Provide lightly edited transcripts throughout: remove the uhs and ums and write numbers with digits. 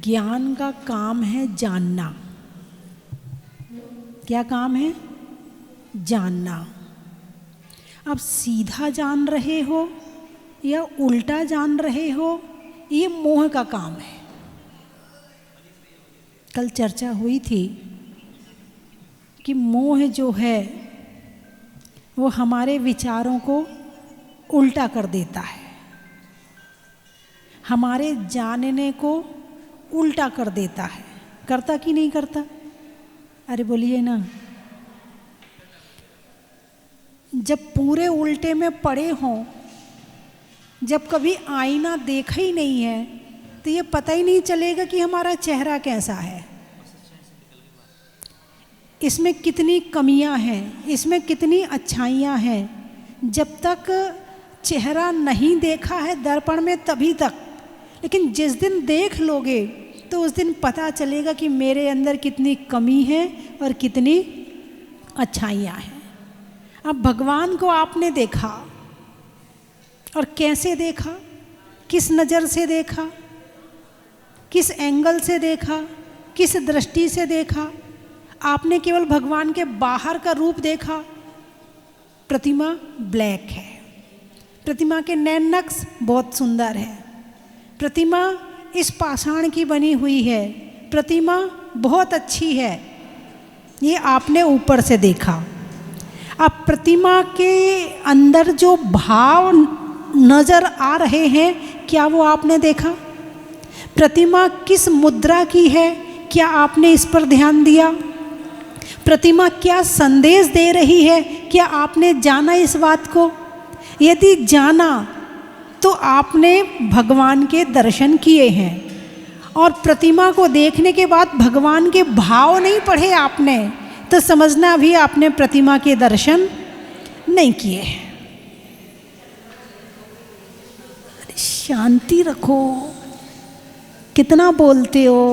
ज्ञान का काम है जानना। क्या काम है? जानना। अब सीधा जान रहे हो या उल्टा जान रहे हो, ये मोह का काम है। कल चर्चा हुई थी कि मोह जो है वो हमारे विचारों को उल्टा कर देता है, हमारे जानने को उल्टा कर देता है। करता कि नहीं करता? अरे बोलिए ना। जब पूरे उल्टे में पड़े हों, जब कभी आईना देखा ही नहीं है, तो ये पता ही नहीं चलेगा कि हमारा चेहरा कैसा है, इसमें कितनी कमियां हैं, इसमें कितनी अच्छाइयां हैं। जब तक चेहरा नहीं देखा है दर्पण में तभी तक, लेकिन जिस दिन देख लोगे तो उस दिन पता चलेगा कि मेरे अंदर कितनी कमी है और कितनी अच्छाइयाँ हैं। अब भगवान को आपने देखा, और कैसे देखा? किस नज़र से देखा? किस एंगल से देखा? किस दृष्टि से देखा? आपने केवल भगवान के बाहर का रूप देखा। प्रतिमा ब्लैक है, प्रतिमा के नैन नक्श बहुत सुंदर है, प्रतिमा इस पाषाण की बनी हुई है, प्रतिमा बहुत अच्छी है, ये आपने ऊपर से देखा। अब प्रतिमा के अंदर जो भाव नज़र आ रहे हैं, क्या वो आपने देखा? प्रतिमा किस मुद्रा की है, क्या आपने इस पर ध्यान दिया? प्रतिमा क्या संदेश दे रही है, क्या आपने जाना इस बात को? यदि जाना तो आपने भगवान के दर्शन किए हैं। और प्रतिमा को देखने के बाद भगवान के भाव नहीं पढ़े आपने, तो समझना भी आपने प्रतिमा के दर्शन नहीं किए हैं। शांति रखो, कितना बोलते हो,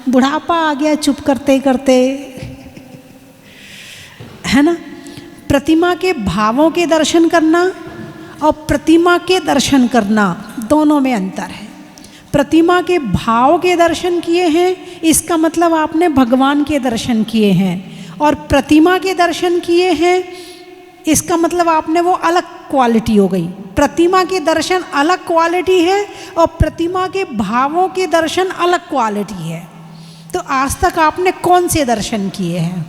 बुढ़ापा आ गया चुप करते करते, है ना। प्रतिमा के भावों के दर्शन करना और प्रतिमा के दर्शन करना दोनों में अंतर है। प्रतिमा के भाव के दर्शन किए हैं, इसका मतलब आपने भगवान के दर्शन किए हैं, और प्रतिमा के दर्शन किए हैं, इसका मतलब आपने वो अलग क्वालिटी हो गई। प्रतिमा के दर्शन अलग क्वालिटी है और प्रतिमा के भावों के दर्शन अलग क्वालिटी है। तो आज तक आपने कौन से दर्शन किए हैं?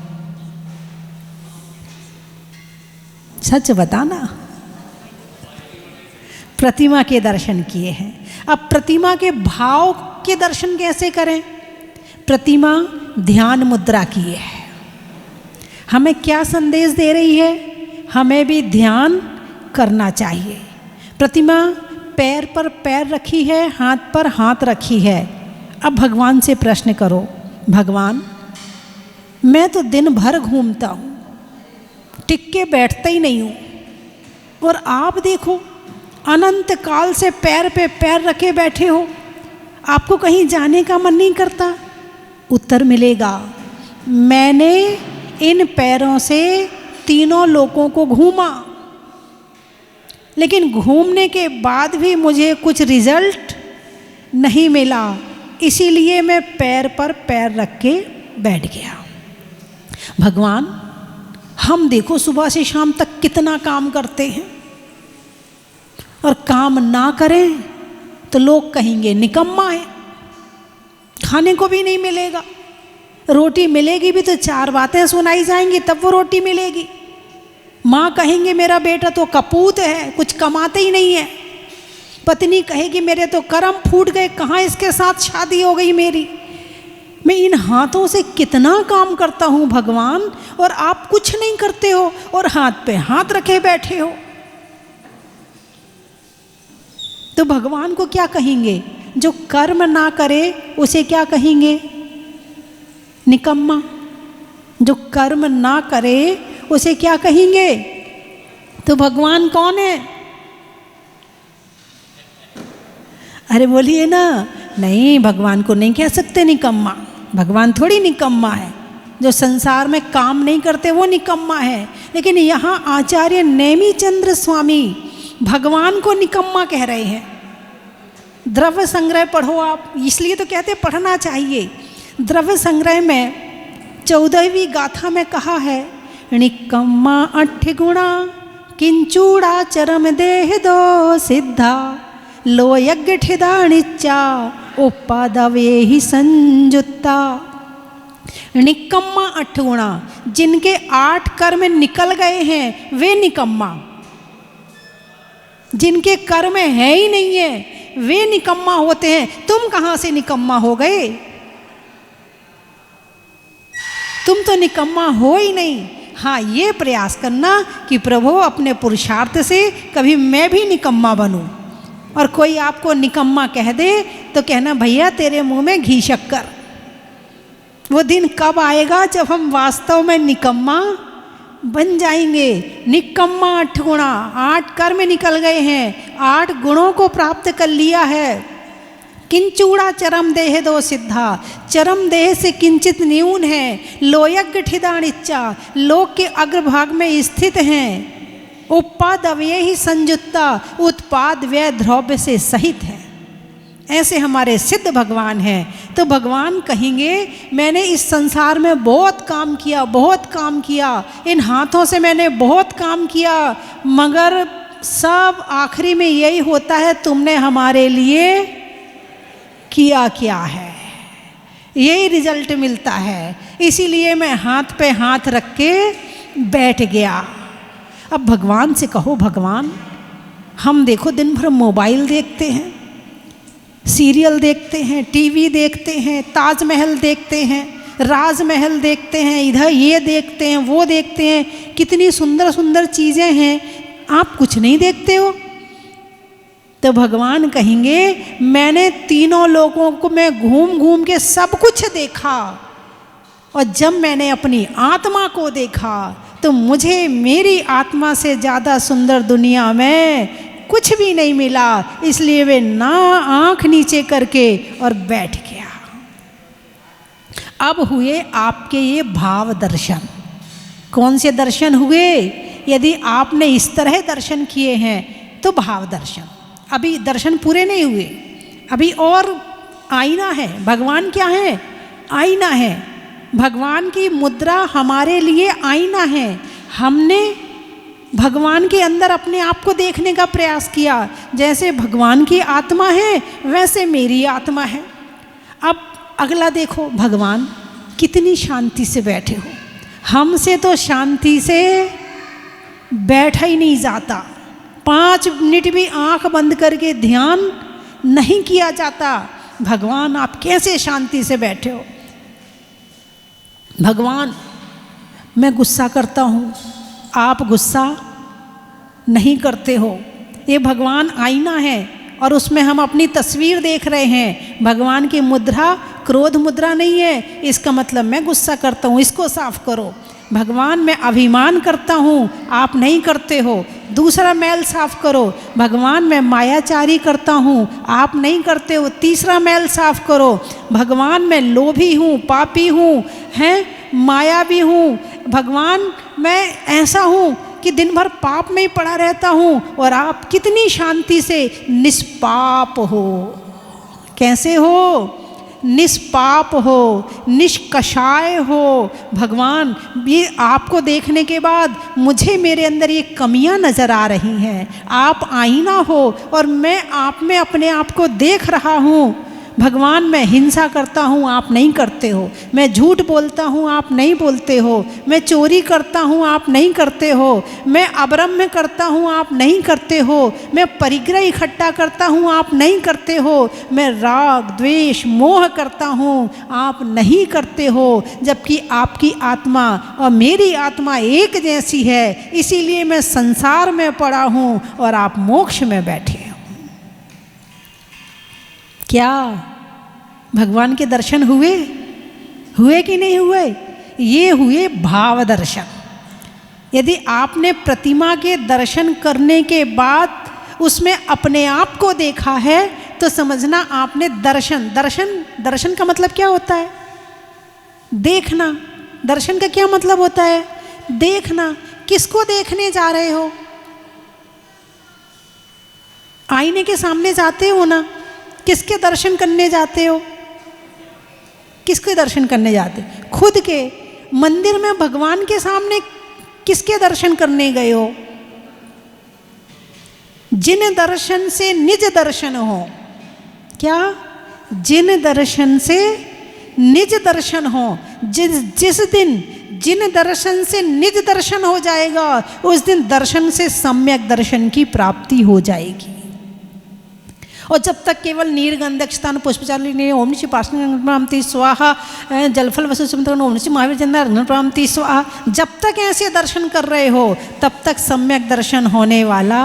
सच बताना। प्रतिमा के दर्शन किए हैं। अब प्रतिमा के भाव के दर्शन कैसे करें? प्रतिमा ध्यान मुद्रा की है, हमें क्या संदेश दे रही है? हमें भी ध्यान करना चाहिए। प्रतिमा पैर पर पैर रखी है, हाथ पर हाथ रखी है। अब भगवान से प्रश्न करो, भगवान मैं तो दिन भर घूमता हूँ, टिक के बैठता ही नहीं हूँ, और आप देखो अनंत काल से पैर पे पैर रखे बैठे हो, आपको कहीं जाने का मन नहीं करता? उत्तर मिलेगा, मैंने इन पैरों से तीनों लोकों को घूमा, लेकिन घूमने के बाद भी मुझे कुछ रिजल्ट नहीं मिला, इसीलिए मैं पैर पर पैर रख के बैठ गया। भगवान हम देखो सुबह से शाम तक कितना काम करते हैं, और काम ना करें तो लोग कहेंगे निकम्मा है, खाने को भी नहीं मिलेगा, रोटी मिलेगी भी तो चार बातें सुनाई जाएंगी तब वो रोटी मिलेगी। माँ कहेंगे मेरा बेटा तो कपूत है, कुछ कमाते ही नहीं है। पत्नी कहेगी मेरे तो कर्म फूट गए, कहाँ इसके साथ शादी हो गई मेरी। मैं इन हाथों से कितना काम करता हूँ भगवान, और आप कुछ नहीं करते हो और हाथ पे हाथ रखे बैठे हो। तो भगवान को क्या कहेंगे? जो कर्म ना करे उसे क्या कहेंगे? निकम्मा। जो कर्म ना करे उसे क्या कहेंगे? तो भगवान कौन है? अरे बोलिए ना। नहीं, भगवान को नहीं कह सकते निकम्मा। भगवान थोड़ी निकम्मा है, जो संसार में काम नहीं करते वो निकम्मा है। लेकिन यहाँ आचार्य नेमिचंद्र स्वामी भगवान को निकम्मा कह रहे हैं। द्रव्य संग्रह पढ़ो आप, इसलिए तो कहते पढ़ना चाहिए। द्रव्य संग्रह में 14वीं गाथा में कहा है, निकम्मा 8 गुणा किंचूड़ा चरम देह दो सिद्धा लो यज्ञ ठिदा निच्चा उपादवे ही संजुत्ता। निकम्मा 8 गुणा, जिनके 8 कर्म निकल गए हैं वे निकम्मा, जिनके कर्म है ही नहीं है वे निकम्मा होते हैं। तुम कहां से निकम्मा हो गए? तुम तो निकम्मा हो ही नहीं। हाँ, ये प्रयास करना कि प्रभु अपने पुरुषार्थ से कभी मैं भी निकम्मा बनूं, और कोई आपको निकम्मा कह दे तो कहना भैया तेरे मुंह में घी शक्कर। वो दिन कब आएगा जब हम वास्तव में निकम्मा बन जाएंगे। निकम्मा 8 गुणा, 8 कर्म निकल गए हैं, 8 गुणों को प्राप्त कर लिया है। किंचूड़ा चरम देह दो सिद्धा, चरम देह से किंचित न्यून है। लोयज्ञ ठिदानिच्चा, लोक के अग्रभाग में स्थित हैं। उपाद अव्यय ही संयुक्ता, उत्पाद व्यय द्रव्य से सहित है। ऐसे हमारे सिद्ध भगवान हैं। तो भगवान कहेंगे मैंने इस संसार में बहुत काम किया, बहुत काम किया, इन हाथों से मैंने बहुत काम किया, मगर सब आखिरी में यही होता है तुमने हमारे लिए किया क्या है, यही रिजल्ट मिलता है। इसीलिए मैं हाथ पे हाथ रख के बैठ गया। अब भगवान से कहो भगवान, हम देखो दिन भर मोबाइल देखते हैं, सीरियल देखते हैं, टीवी देखते हैं, ताजमहल देखते हैं, राजमहल देखते हैं, इधर ये देखते हैं, वो देखते हैं, कितनी सुंदर सुंदर चीज़ें हैं, आप कुछ नहीं देखते हो। तो भगवान कहेंगे मैंने तीनों लोगों को मैं घूम घूम के सब कुछ देखा, और जब मैंने अपनी आत्मा को देखा तो मुझे मेरी आत्मा से ज़्यादा सुंदर दुनिया में कुछ भी नहीं मिला। इसलिए वे ना आंख नीचे करके और बैठ गया। अब हुए आपके ये भाव दर्शन। कौन से दर्शन हुए? यदि आपने इस तरह दर्शन किए हैं तो भाव दर्शन। अभी दर्शन पूरे नहीं हुए, अभी और आईना है। भगवान क्या है? आईना है। भगवान की मुद्रा हमारे लिए आईना है। हमने भगवान के अंदर अपने आप को देखने का प्रयास किया। जैसे भगवान की आत्मा है वैसे मेरी आत्मा है। अब अगला देखो, भगवान कितनी शांति से बैठे हो। हमसे तो शांति से बैठा ही नहीं जाता, 5 मिनट भी आंख बंद करके ध्यान नहीं किया जाता। भगवान आप कैसे शांति से बैठे हो? भगवान मैं गुस्सा करता हूँ, आप गुस्सा नहीं करते हो। ये भगवान आईना है और उसमें हम अपनी तस्वीर देख रहे हैं। भगवान की मुद्रा क्रोध मुद्रा नहीं है, इसका मतलब मैं गुस्सा करता हूँ, इसको साफ करो। भगवान मैं अभिमान करता हूँ, आप नहीं करते हो, दूसरा मैल साफ करो। भगवान मैं मायाचारी करता हूँ, आप नहीं करते हो, तीसरा मैल साफ करो। भगवान मैं लोभी हूँ, पापी हूँ, हैं मायावी हूँ। भगवान मैं ऐसा हूँ कि दिन भर पाप में ही पड़ा रहता हूँ, और आप कितनी शांति से निष्पाप हो। कैसे हो? निष्पाप हो, निष्कषाय हो। भगवान ये आपको देखने के बाद मुझे मेरे अंदर ये कमियां नज़र आ रही हैं। आप आईना हो और मैं आप में अपने आप को देख रहा हूँ। भगवान मैं हिंसा करता हूँ, आप नहीं करते हो। मैं झूठ बोलता हूँ, आप नहीं बोलते हो। मैं चोरी करता हूँ, आप नहीं करते हो। मैं अब्रह्म करता हूँ, आप नहीं करते हो। मैं परिग्रह इकट्ठा करता हूँ, आप नहीं करते हो। मैं राग द्वेष मोह करता हूँ, आप नहीं करते हो। जबकि आपकी आत्मा और मेरी आत्मा एक जैसी है, इसीलिए मैं संसार में पड़ा हूँ और आप मोक्ष में बैठे हो। क्या भगवान के दर्शन हुए? हुए कि नहीं हुए? ये हुए भाव दर्शन। यदि आपने प्रतिमा के दर्शन करने के बाद उसमें अपने आप को देखा है तो समझना आपने दर्शन का मतलब क्या होता है? देखना। दर्शन का क्या मतलब होता है? देखना। किसको देखने जा रहे हो? आईने के सामने जाते हो ना, किसके दर्शन करने जाते हो? किसके दर्शन करने जाते? खुद के। मंदिर में भगवान के सामने किसके दर्शन करने गए हो? जिन दर्शन से निज दर्शन हो। क्या? जिन दर्शन से निज दर्शन हो। जिस दिन जिन दर्शन से निज दर्शन हो जाएगा, उस दिन दर्शन से सम्यक दर्शन की प्राप्ति हो जाएगी। और जब तक केवल नीरगंधक स्थान पुष्पचारिणी ओम निशि पार्षणि स्वाहा जलफल वसुसुमंत्र ओम निशि महावीर चंद्र प्राप्ति स्वाहा, जब तक ऐसे दर्शन कर रहे हो तब तक सम्यक दर्शन होने वाला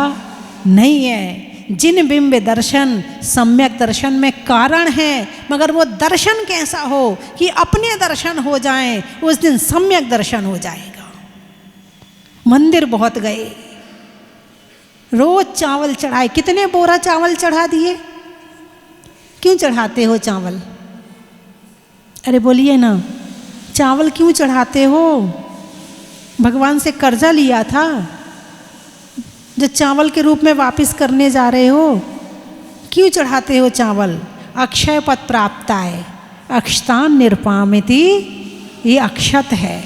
नहीं है। जिन बिंब दर्शन सम्यक दर्शन में कारण है, मगर वो दर्शन कैसा हो कि अपने दर्शन हो जाएं, उस दिन सम्यक दर्शन हो जाएगा। मंदिर बहुत गए, रोज चावल चढ़ाए, कितने बोरा चावल चढ़ा दिए? क्यों चढ़ाते हो चावल? अरे बोलिए ना, चावल क्यों चढ़ाते हो? भगवान से कर्जा लिया था जो चावल के रूप में वापस करने जा रहे हो? क्यों चढ़ाते हो चावल? अक्षय पद प्राप्ताय अक्षतान निरपामिति, ये अक्षत है,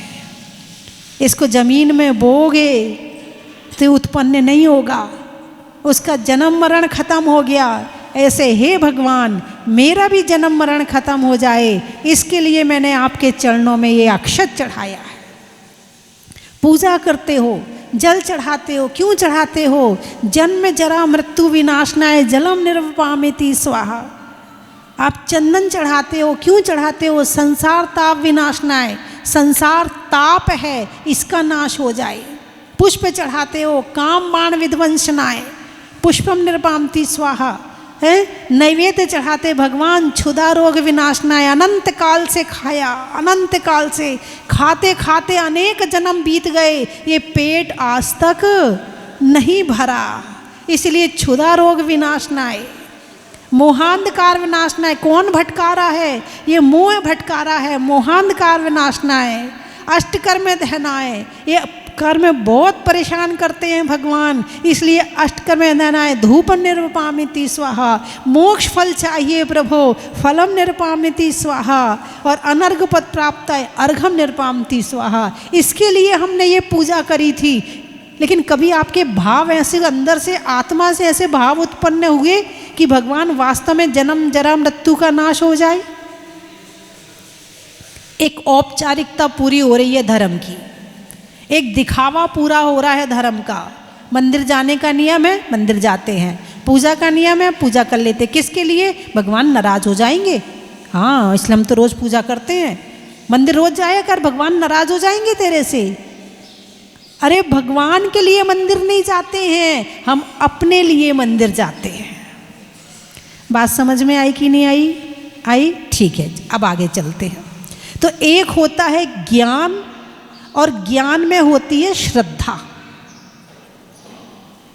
इसको जमीन में बोगे तो उत्पन्न नहीं होगा, उसका जन्म मरण खत्म हो गया। ऐसे हे भगवान, मेरा भी जन्म मरण खत्म हो जाए, इसके लिए मैंने आपके चरणों में ये अक्षत चढ़ाया है। पूजा करते हो, जल चढ़ाते हो, क्यों चढ़ाते हो? जन्म जरा मृत्यु विनाशनाय जलम निर्वपामिति स्वाहा। आप चंदन चढ़ाते हो, क्यों चढ़ाते हो? संसार ताप विनाशनाय, संसार ताप है, इसका नाश हो जाए। पुष्प चढ़ाते हो, काम बाण विध्वंसनाय पुष्पम निर्पामति स्वाहा है। नैवेद्य चढ़ाते भगवान क्षुधा रोग विनाशनाय, अनंत काल से खाया, अनंत काल से खाते खाते अनेक जन्म बीत गए, ये पेट आज तक नहीं भरा, इसलिए क्षुधा रोग विनाशनाय, मोहांधकार विनाशनाय। कौन भटका रहा है? ये मोह भटका रहा है, मोहांधकार विनाशनाय। अष्टकर्म दहनाय, ये कर्म बहुत परेशान करते हैं भगवान, इसलिए अष्टकर्म दहनाय धूप निर्वपामिति स्वाहा। मोक्ष फल चाहिए प्रभो, फलम निर्पामिति स्वाहा। और अनर्घ पद प्राप्त है, अर्घम निर्पामिति स्वाहा। इसके लिए हमने ये पूजा करी थी। लेकिन कभी आपके भाव ऐसे अंदर से, आत्मा से ऐसे भाव उत्पन्न हुए कि भगवान वास्तव में जन्म जरा मृत्यु का नाश हो जाए? एक औपचारिकता पूरी हो रही है धर्म की, एक दिखावा पूरा हो रहा है धर्म का। मंदिर जाने का नियम है, मंदिर जाते हैं। पूजा का नियम है, पूजा कर लेते। किसके लिए? भगवान नाराज हो जाएंगे। हाँ, इसलिए हम तो रोज पूजा करते हैं। मंदिर रोज जाया कर, भगवान नाराज हो जाएंगे तेरे से। अरे भगवान के लिए मंदिर नहीं जाते हैं, हम अपने लिए मंदिर जाते हैं। बात समझ में आई कि नहीं आई? आई? ठीक है, अब आगे चलते हैं। तो एक होता है ज्ञान, और ज्ञान में होती है श्रद्धा।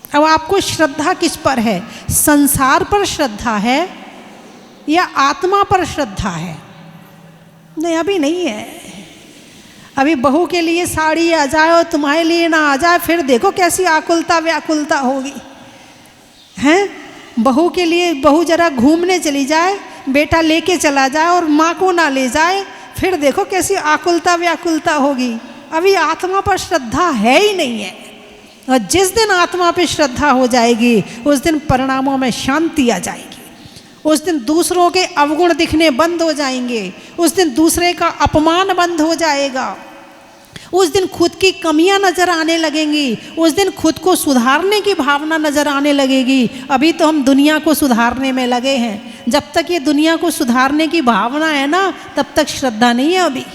अब आपको श्रद्धा किस पर है? संसार पर श्रद्धा है या आत्मा पर श्रद्धा है? नहीं, अभी नहीं है। अभी बहू के लिए साड़ी आ जाए और तुम्हारे लिए ना आ जाए, फिर देखो कैसी आकुलता व्याकुलता होगी, हैं? बहू के लिए बहू जरा घूमने चली जाए, बेटा लेके चला जाए और माँ को ना ले जाए, फिर देखो कैसी आकुलता व्याकुलता होगी। अभी आत्मा पर श्रद्धा है ही नहीं है। और जिस दिन आत्मा पर श्रद्धा हो जाएगी, उस दिन परिणामों में शांति आ जाएगी। उस दिन दूसरों के अवगुण दिखने बंद हो जाएंगे, उस दिन दूसरे का अपमान बंद हो जाएगा, उस दिन खुद की कमियां नजर आने लगेंगी, उस दिन खुद को सुधारने की भावना नजर आने लगेगी। अभी तो हम दुनिया को सुधारने में लगे हैं। जब तक ये दुनिया को सुधारने की भावना है ना, तब तक श्रद्धा नहीं है अभी।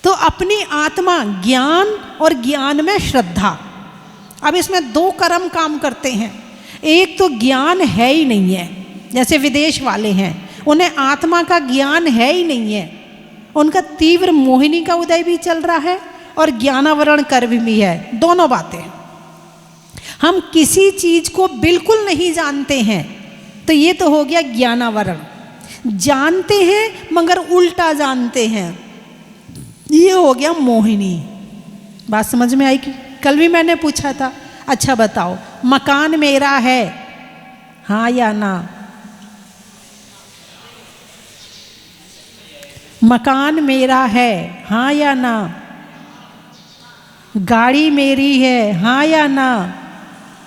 तो अपनी आत्मा ज्ञान और ज्ञान में श्रद्धा। अब इसमें दो कर्म काम करते हैं। एक तो ज्ञान है ही नहीं है, जैसे विदेश वाले हैं, उन्हें आत्मा का ज्ञान है ही नहीं है। उनका तीव्र मोहिनी का उदय भी चल रहा है और ज्ञानावरण कर्म भी है, दोनों बातें। हम किसी चीज को बिल्कुल नहीं जानते हैं, तो ये तो हो गया ज्ञानावरण। जानते हैं मगर उल्टा जानते हैं, ये हो गया मोहिनी। बात समझ में आई कि? कल भी मैंने पूछा था, अच्छा बताओ, मकान मेरा है, हाँ या ना? मकान मेरा है, हाँ या ना? गाड़ी मेरी है, हाँ या ना?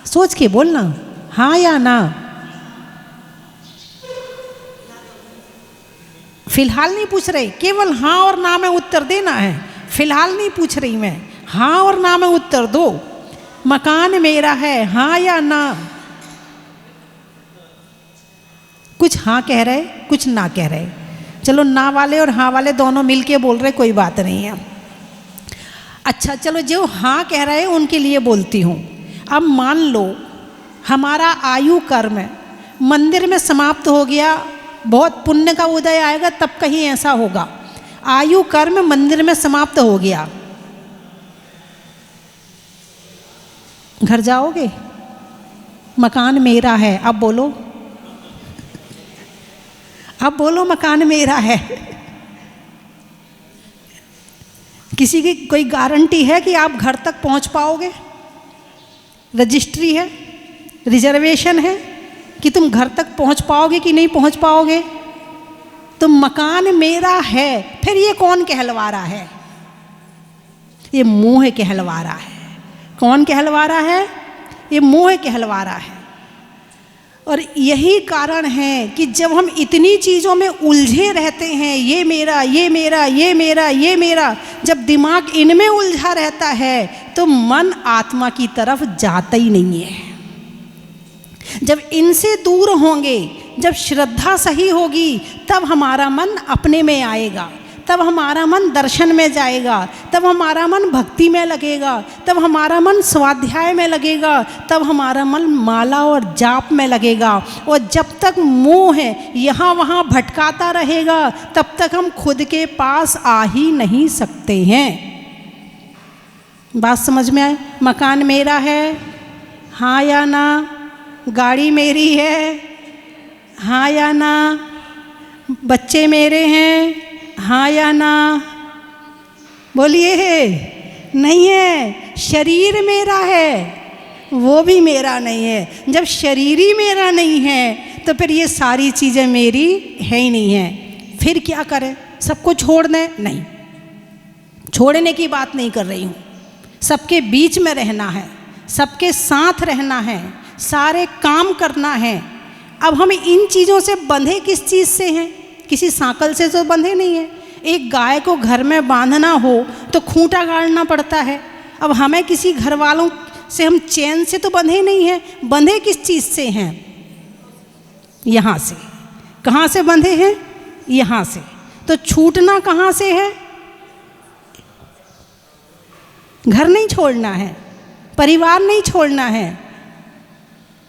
सोच के बोलना, हाँ या ना? फिलहाल नहीं पूछ रही, केवल हाँ और ना में उत्तर देना है। फिलहाल नहीं पूछ रही मैं, हाँ और ना में उत्तर दो। मकान मेरा है, हाँ या ना? कुछ हाँ कह रहे, कुछ ना कह रहे। चलो ना वाले और हाँ वाले दोनों मिलके बोल रहे, कोई बात नहीं है। अच्छा चलो, जो हाँ कह रहे हैं उनके लिए बोलती हूँ। अब मान लो हमारा आयु कर्म मंदिर में समाप्त हो गया, बहुत पुण्य का उदय आएगा तब कहीं ऐसा होगा। आयु कर्म मंदिर में समाप्त हो गया, घर जाओगे? मकान मेरा है, अब बोलो, अब बोलो मकान मेरा है। किसी की कोई गारंटी है कि आप घर तक पहुंच पाओगे? रजिस्ट्री है, रिजर्वेशन है कि तुम घर तक पहुंच पाओगे कि नहीं पहुंच पाओगे? तो मकान मेरा है, फिर ये कौन कहलवा रहा है? ये मोह कहलवा रहा है। कौन कहलवा रहा है? ये मोह कहलवा रहा है। और यही कारण है कि जब हम इतनी चीज़ों में उलझे रहते हैं, ये मेरा, ये मेरा, ये मेरा, ये मेरा, जब दिमाग इनमें उलझा रहता है तो मन आत्मा की तरफ जाता ही नहीं है। जब इनसे दूर होंगे, जब श्रद्धा सही होगी, तब हमारा मन अपने में आएगा, तब हमारा मन दर्शन में जाएगा, तब हमारा मन भक्ति में लगेगा, तब हमारा मन स्वाध्याय में लगेगा, तब हमारा मन माला और जाप में लगेगा। और जब तक मोह है यहाँ वहाँ भटकाता रहेगा, तब तक हम खुद के पास आ ही नहीं सकते हैं। बात समझ में आए? मकान मेरा है, हाँ या ना? गाड़ी मेरी है, हाँ या ना? बच्चे मेरे हैं, हाँ या ना? बोलिए। नहीं है। शरीर मेरा है, वो भी मेरा नहीं है। जब शरीर ही मेरा नहीं है तो फिर ये सारी चीज़ें मेरी है ही नहीं है। फिर क्या करें? सबको छोड़ दें? नहीं, छोड़ने की बात नहीं कर रही हूँ। सबके बीच में रहना है, सबके साथ रहना है, सारे काम करना है। अब हम इन चीज़ों से बंधे किस चीज़ से हैं? किसी सांकल से तो बंधे नहीं है। एक गाय को घर में बांधना हो तो खूंटा गाड़ना पड़ता है। अब हमें किसी घर वालों से हम चैन से तो बंधे नहीं हैं। बंधे किस चीज़ से हैं? यहाँ से। कहाँ से बंधे हैं? यहाँ से। तो छूटना कहाँ से है? घर नहीं छोड़ना है, परिवार नहीं छोड़ना है,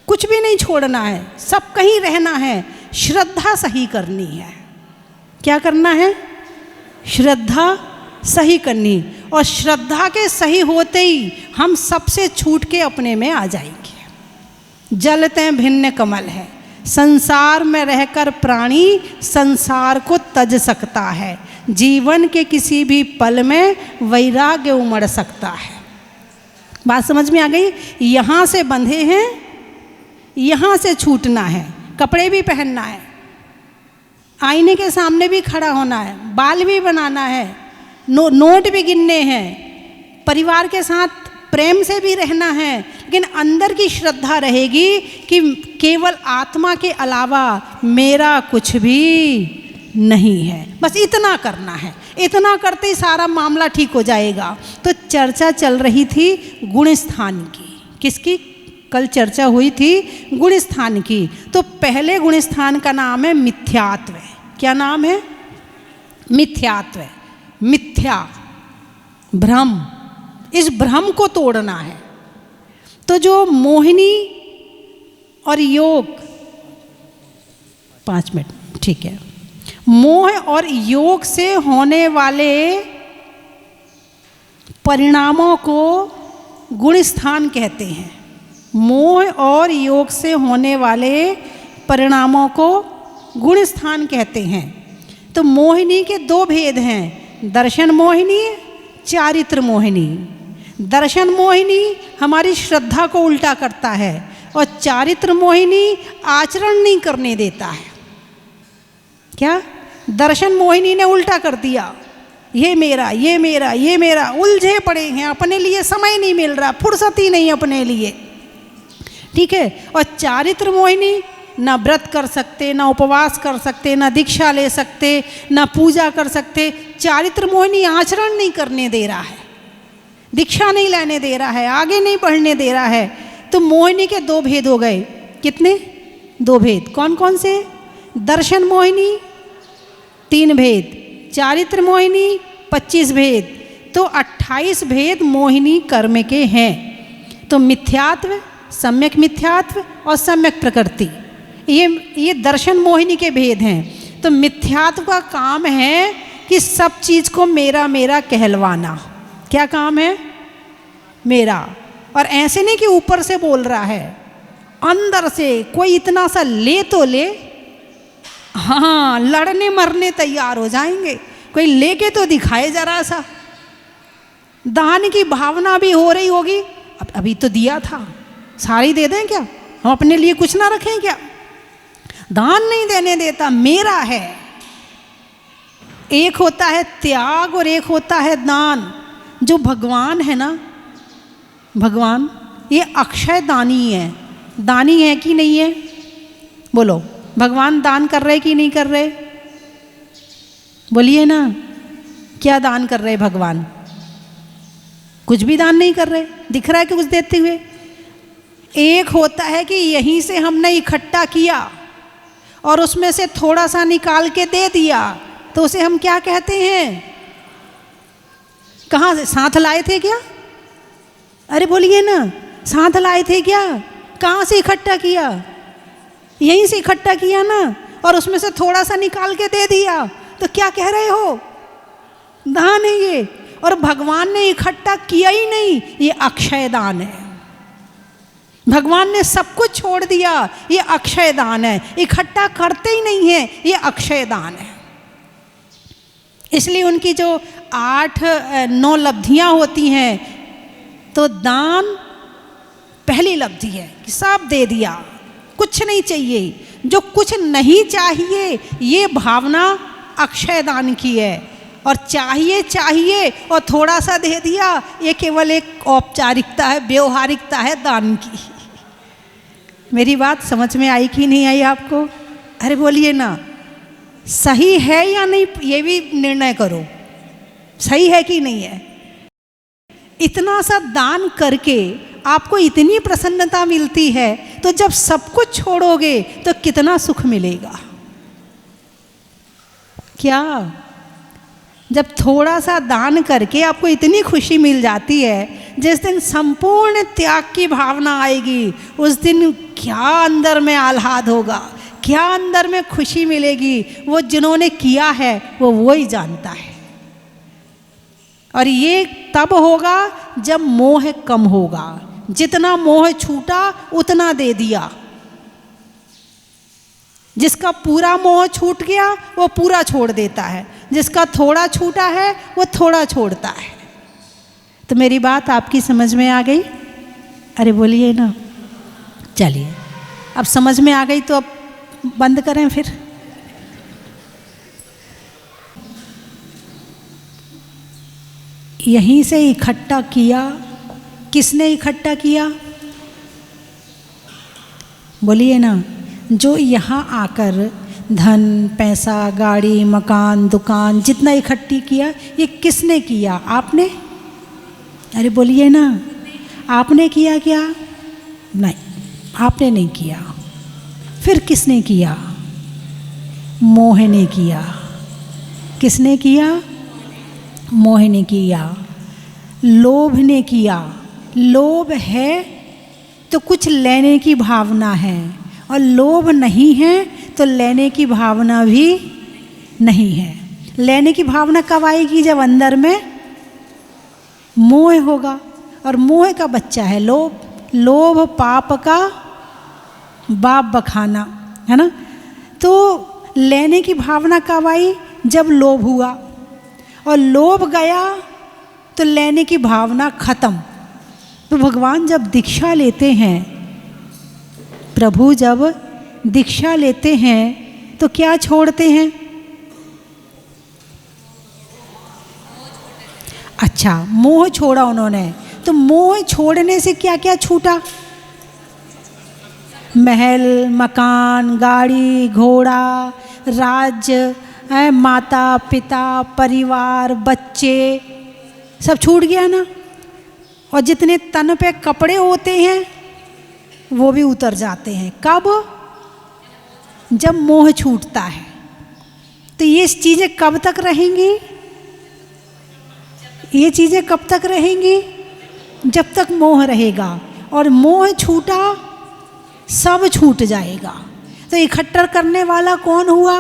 कुछ भी नहीं छोड़ना है, सब कहीं रहना है। श्रद्धा सही करनी है। क्या करना है? श्रद्धा सही करनी। और श्रद्धा के सही होते ही हम सबसे छूट के अपने में आ जाएंगे। जलते भिन्न कमल है, संसार में रहकर प्राणी संसार को तज सकता है। जीवन के किसी भी पल में वैराग्य उमड़ सकता है। बात समझ में आ गई? यहाँ से बंधे हैं, यहाँ से छूटना है। कपड़े भी पहनना है, आईने के सामने भी खड़ा होना है, बाल भी बनाना है, नोट भी गिनने हैं, परिवार के साथ प्रेम से भी रहना है। लेकिन अंदर की श्रद्धा रहेगी कि केवल आत्मा के अलावा मेरा कुछ भी नहीं है। बस इतना करना है। इतना करते ही सारा मामला ठीक हो जाएगा। तो चर्चा चल रही थी गुण स्थान की। किसकी? कल चर्चा हुई थी गुण स्थान की। तो पहले गुण स्थान का नाम है मिथ्यात्व। क्या नाम है? मिथ्यात्व। मिथ्या, भ्रम। इस भ्रम को तोड़ना है। तो जो मोहिनी और योग, 5 मिनट, ठीक है। मोह और योग से होने वाले परिणामों को गुण स्थान कहते हैं। मोह और योग से होने वाले परिणामों को गुण स्थान कहते हैं। तो मोहिनी के 2 भेद हैं, दर्शन मोहिनी, चारित्र मोहिनी। दर्शन मोहिनी हमारी श्रद्धा को उल्टा करता है, और चारित्र मोहिनी आचरण नहीं करने देता है। क्या? दर्शन मोहिनी ने उल्टा कर दिया, ये मेरा, ये मेरा, ये मेरा, उलझे पड़े हैं, अपने लिए समय नहीं मिल रहा, फुर्सत ही नहीं अपने लिए। ठीक है। और चारित्र मोहिनी ना व्रत कर सकते, ना उपवास कर सकते, ना दीक्षा ले सकते, ना पूजा कर सकते। चारित्र मोहिनी आचरण नहीं करने दे रहा है, दीक्षा नहीं लेने दे रहा है, आगे नहीं बढ़ने दे रहा है। तो मोहिनी के दो भेद हो गए। कितने? दो भेद। कौन कौन से? दर्शन मोहिनी 3 भेद, चारित्र मोहिनी 25 भेद, तो 28 भेद मोहिनी कर्म के हैं। तो मिथ्यात्व, सम्यक मिथ्यात्व और सम्यक प्रकृति, ये दर्शन मोहिनी के भेद हैं। तो मिथ्यात्व का काम है कि सब चीज़ को मेरा मेरा कहलवाना। क्या काम है? मेरा। और ऐसे नहीं कि ऊपर से बोल रहा है, अंदर से कोई इतना सा ले तो ले, हाँ लड़ने मरने तैयार हो जाएंगे, कोई लेके तो दिखाए जरा सा। दान की भावना भी हो रही होगी, अब अभी तो दिया था, सारी दे दें क्या? हम अपने लिए कुछ ना रखें क्या? दान नहीं देने देता, मेरा है। एक होता है त्याग और एक होता है दान। जो भगवान है ना, भगवान ये अक्षय दानी है। दानी है कि नहीं है? बोलो, भगवान दान कर रहे कि नहीं कर रहे? बोलिए ना, क्या दान कर रहे भगवान? कुछ भी दान नहीं कर रहे। दिख रहा है कि कुछ देते हुए? एक होता है कि यहीं से हमने इकट्ठा किया और उसमें से थोड़ा सा निकाल के दे दिया, तो उसे हम क्या कहते हैं? कहाँ से साथ लाए थे क्या? अरे बोलिए ना, साथ लाए थे क्या? कहाँ से इकट्ठा किया? यहीं से इकट्ठा किया ना, और उसमें से थोड़ा सा निकाल के दे दिया, तो क्या कह रहे हो? दान है ये। और भगवान ने इकट्ठा किया ही नहीं, ये अक्षय दान है। भगवान ने सब कुछ छोड़ दिया, ये अक्षय दान है। इकट्ठा करते ही नहीं है, ये अक्षय दान है। इसलिए उनकी जो 8-9 लब्धियां होती हैं, तो दान पहली लब्धि है कि सब दे दिया, कुछ नहीं चाहिए। जो कुछ नहीं चाहिए, ये भावना अक्षय दान की है। और चाहिए चाहिए और थोड़ा सा दे दिया, ये केवल एक औपचारिकता है, व्यवहारिकता है दान की। मेरी बात समझ में आई कि नहीं आई आपको? अरे बोलिए ना, सही है या नहीं, ये भी निर्णय करो, सही है कि नहीं है। इतना सा दान करके आपको इतनी प्रसन्नता मिलती है, तो जब सब कुछ छोड़ोगे तो कितना सुख मिलेगा। क्या? जब थोड़ा सा दान करके आपको इतनी खुशी मिल जाती है, जिस दिन संपूर्ण त्याग की भावना आएगी, उस दिन क्या अंदर में आह्लाद होगा, क्या अंदर में खुशी मिलेगी, वो जिन्होंने किया है वो ही जानता है। और ये तब होगा जब मोह कम होगा। जितना मोह छूटा उतना दे दिया। जिसका पूरा मोह छूट गया वो पूरा छोड़ देता है, जिसका थोड़ा छूटा है वो थोड़ा छोड़ता है। तो मेरी बात आपकी समझ में आ गई? अरे बोलिए ना। चलिए, अब समझ में आ गई तो अब बंद करें फिर। यहीं से इकट्ठा किया। किसने इकट्ठा किया? बोलिए ना। जो यहाँ आकर धन, पैसा, गाड़ी, मकान, दुकान जितना इकट्ठी किया, ये किसने किया? आपने? अरे बोलिए ना, आपने किया क्या? नहीं, आपने नहीं किया। फिर किसने किया? मोह ने किया। किसने किया? मोह ने किया। लोभ ने किया। लोभ है तो कुछ लेने की भावना है, और लोभ नहीं है तो लेने की भावना भी नहीं है। लेने की भावना कब आएगी? जब अंदर में मोह होगा, और मोह का बच्चा है लोभ। लोभ पाप का बाप बखाना है ना। तो लेने की भावना कब आई? जब लोभ हुआ, और लोभ गया तो लेने की भावना खत्म। तो भगवान जब दीक्षा लेते हैं प्रभु जब दीक्षा लेते हैं तो क्या छोड़ते हैं? अच्छा, मोह छोड़ा उन्होंने। तो मोह छोड़ने से क्या क्या छूटा? महल, मकान, गाड़ी, घोड़ा, राज्य, माता पिता, परिवार, बच्चे, सब छूट गया ना। और जितने तन पे कपड़े होते हैं वो भी उतर जाते हैं। कब? जब मोह छूटता है। तो ये चीज़ें कब तक रहेंगी? ये चीज़ें कब तक रहेंगी? जब तक मोह रहेगा। और मोह छूटा, सब छूट जाएगा। तो इकट्ठा करने वाला कौन हुआ?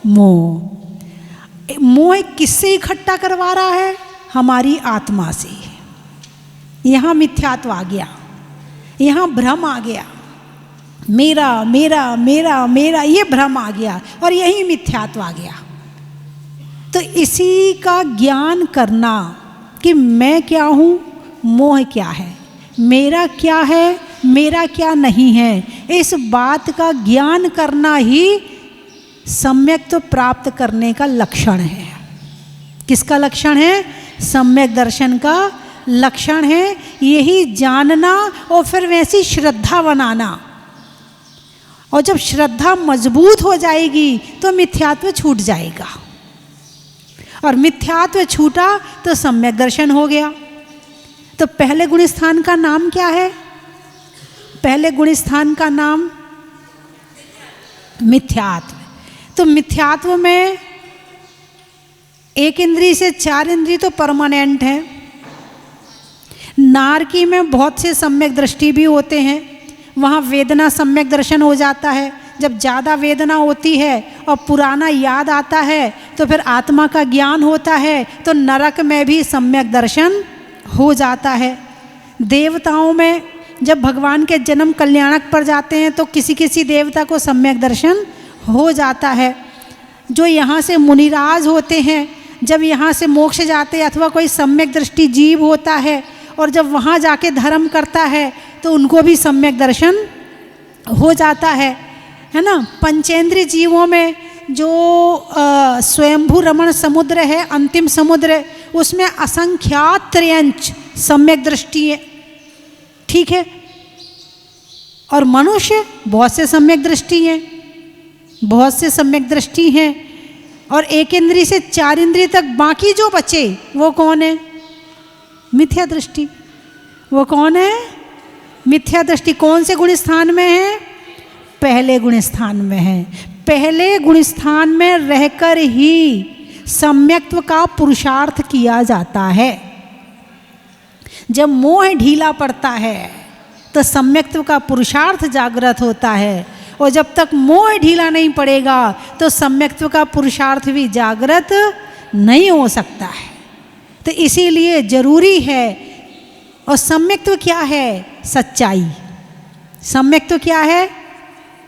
मोह। मोह किससे इकट्ठा करवा रहा है? हमारी आत्मा से। यहाँ मिथ्यात्व आ गया, यहाँ भ्रम आ गया। मेरा मेरा मेरा मेरा, ये भ्रम आ गया और यही मिथ्यात्व आ गया। तो इसी का ज्ञान करना कि मैं क्या हूँ, मोह क्या है, मेरा क्या है, मेरा क्या नहीं है, इस बात का ज्ञान करना ही सम्यक तो प्राप्त करने का लक्षण है। किसका लक्षण है? सम्यक दर्शन का लक्षण है। यही जानना और फिर वैसी श्रद्धा बनाना। और जब श्रद्धा मजबूत हो जाएगी तो मिथ्यात्व छूट जाएगा। और मिथ्यात्व छूटा तो सम्यक दर्शन हो गया। तो पहले गुण स्थान का नाम क्या है? पहले गुण स्थान का नाम मिथ्यात्व। तो मिथ्यात्व में एक इंद्रिय से चार इंद्रिय तो परमानेंट है। नारकी में बहुत से सम्यक दृष्टि भी होते हैं, वहाँ वेदना सम्यक दर्शन हो जाता है। जब ज़्यादा वेदना होती है और पुराना याद आता है तो फिर आत्मा का ज्ञान होता है, तो नरक में भी सम्यक दर्शन हो जाता है। देवताओं में जब भगवान के जन्म कल्याणक पर जाते हैं तो किसी किसी देवता को सम्यक दर्शन हो जाता है। जो यहाँ से मुनिराज होते हैं, जब यहाँ से मोक्ष जाते अथवा कोई सम्यक दृष्टि जीव होता है और जब वहाँ जाके धर्म करता है तो उनको भी सम्यक दर्शन हो जाता है ना। पंचेंद्रिय जीवों में जो स्वयंभू रमण समुद्र है, अंतिम समुद्र, उसमें असंख्यात त्रयंच सम्यक दृष्टि है, ठीक है। और मनुष्य बहुत से सम्यक दृष्टि हैं, बहुत से सम्यक दृष्टि हैं। और एक इंद्रिय से चार इंद्रिय तक बाकी जो बचे वो कौन है? मिथ्या दृष्टि। वो कौन है? मिथ्या दृष्टि। कौन से गुण स्थान में है? पहले गुण स्थान में है। पहले गुण स्थान में रहकर ही सम्यक्त्व का पुरुषार्थ किया जाता है। जब मोह ढीला पड़ता है तो सम्यक्त्व का पुरुषार्थ जागृत होता है, और जब तक मोह ढीला नहीं पड़ेगा तो सम्यक्त्व का पुरुषार्थ भी जागृत नहीं हो सकता है। तो इसीलिए जरूरी है। और सम्यक्त्व क्या है? सच्चाई। सम्यक्त्व क्या है?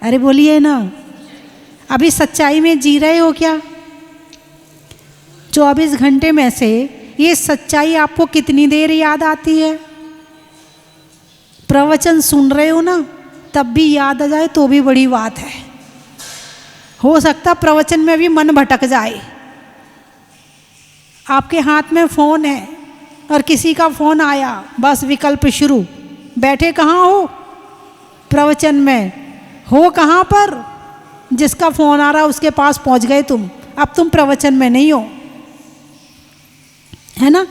अरे बोलिए ना, अभी सच्चाई में जी रहे हो क्या? 24 घंटे में से ये सच्चाई आपको कितनी देर याद आती है? प्रवचन सुन रहे हो ना, तब भी याद आ जाए तो भी बड़ी बात है। हो सकता प्रवचन में भी मन भटक जाए। आपके हाथ में फ़ोन है और किसी का फ़ोन आया, बस विकल्प शुरू। बैठे कहाँ हो? प्रवचन में हो। कहाँ पर? जिसका फ़ोन आ रहा उसके पास पहुँच गए तुम। अब तुम प्रवचन में नहीं हो, है ना।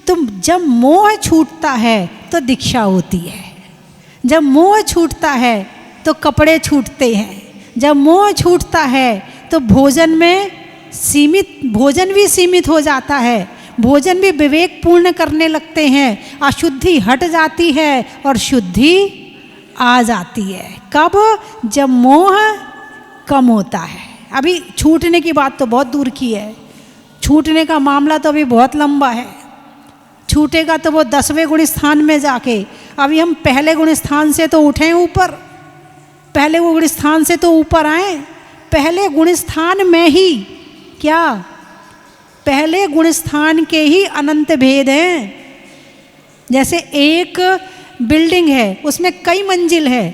तो जब मोह छूटता है तो दीक्षा होती है। जब मोह छूटता है तो कपड़े छूटते हैं। जब मोह छूटता है तो भोजन भी सीमित हो जाता है। भोजन भी विवेक पूर्ण करने लगते हैं। अशुद्धि हट जाती है और शुद्धि आ जाती है। कब? जब मोह कम होता है। अभी छूटने की बात तो बहुत दूर की है। छूटने का मामला तो अभी बहुत लंबा है। छूटेगा तो वो 10वें गुण स्थान में जाके। अभी हम पहले गुण स्थान से तो उठे ऊपर, पहले गुण स्थान से तो ऊपर आए। पहले गुण स्थान में ही क्या? पहले गुण स्थान के ही अनंत भेद हैं। जैसे एक बिल्डिंग है, उसमें कई मंजिल है,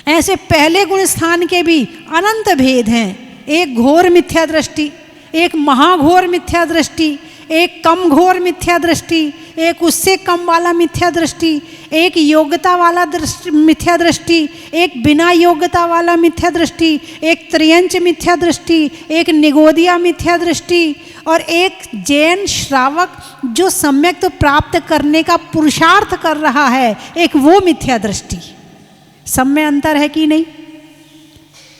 ऐसे पहले गुण स्थान के भी अनंत भेद हैं। एक घोर मिथ्या दृष्टि, एक महाघोर मिथ्या दृष्टि, एक कम घोर मिथ्या दृष्टि, एक उससे कम वाला मिथ्या दृष्टि, एक योग्यता वाला मिथ्या दृष्टि, एक बिना योग्यता वाला मिथ्या दृष्टि, एक त्रियंच मिथ्या दृष्टि, एक निगोदिया मिथ्या दृष्टि, और एक जैन श्रावक जो सम्यक तो प्राप्त करने का पुरुषार्थ कर रहा है, एक वो मिथ्या दृष्टि। सब में अंतर है कि नहीं?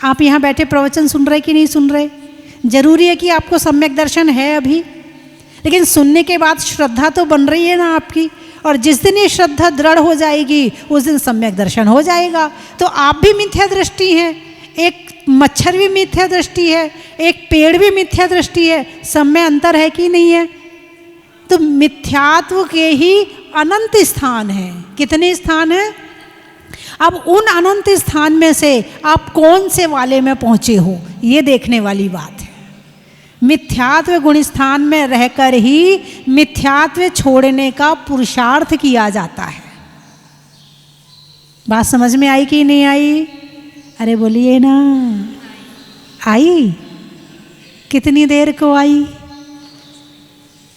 आप यहाँ बैठे प्रवचन सुन रहे कि नहीं सुन रहे? जरूरी है कि आपको सम्यक दर्शन है अभी, लेकिन सुनने के बाद श्रद्धा तो बन रही है ना आपकी, और जिस दिन ये श्रद्धा दृढ़ हो जाएगी उस दिन सम्यक दर्शन हो जाएगा। तो आप भी मिथ्या दृष्टि हैं, एक मच्छर भी मिथ्या दृष्टि है, एक पेड़ भी मिथ्या दृष्टि है। सब में अंतर है कि नहीं है? तो मिथ्यात्व के ही अनंत स्थान हैं। कितने स्थान हैं? अब उन अनंत स्थान में से आप कौन से वाले में पहुंचे हो, ये देखने वाली बात है। मिथ्यात्व गुण स्थान में रहकर ही मिथ्यात्व छोड़ने का पुरुषार्थ किया जाता है। बात समझ में आई कि नहीं आई? अरे बोलिए ना, आई? कितनी देर को आई?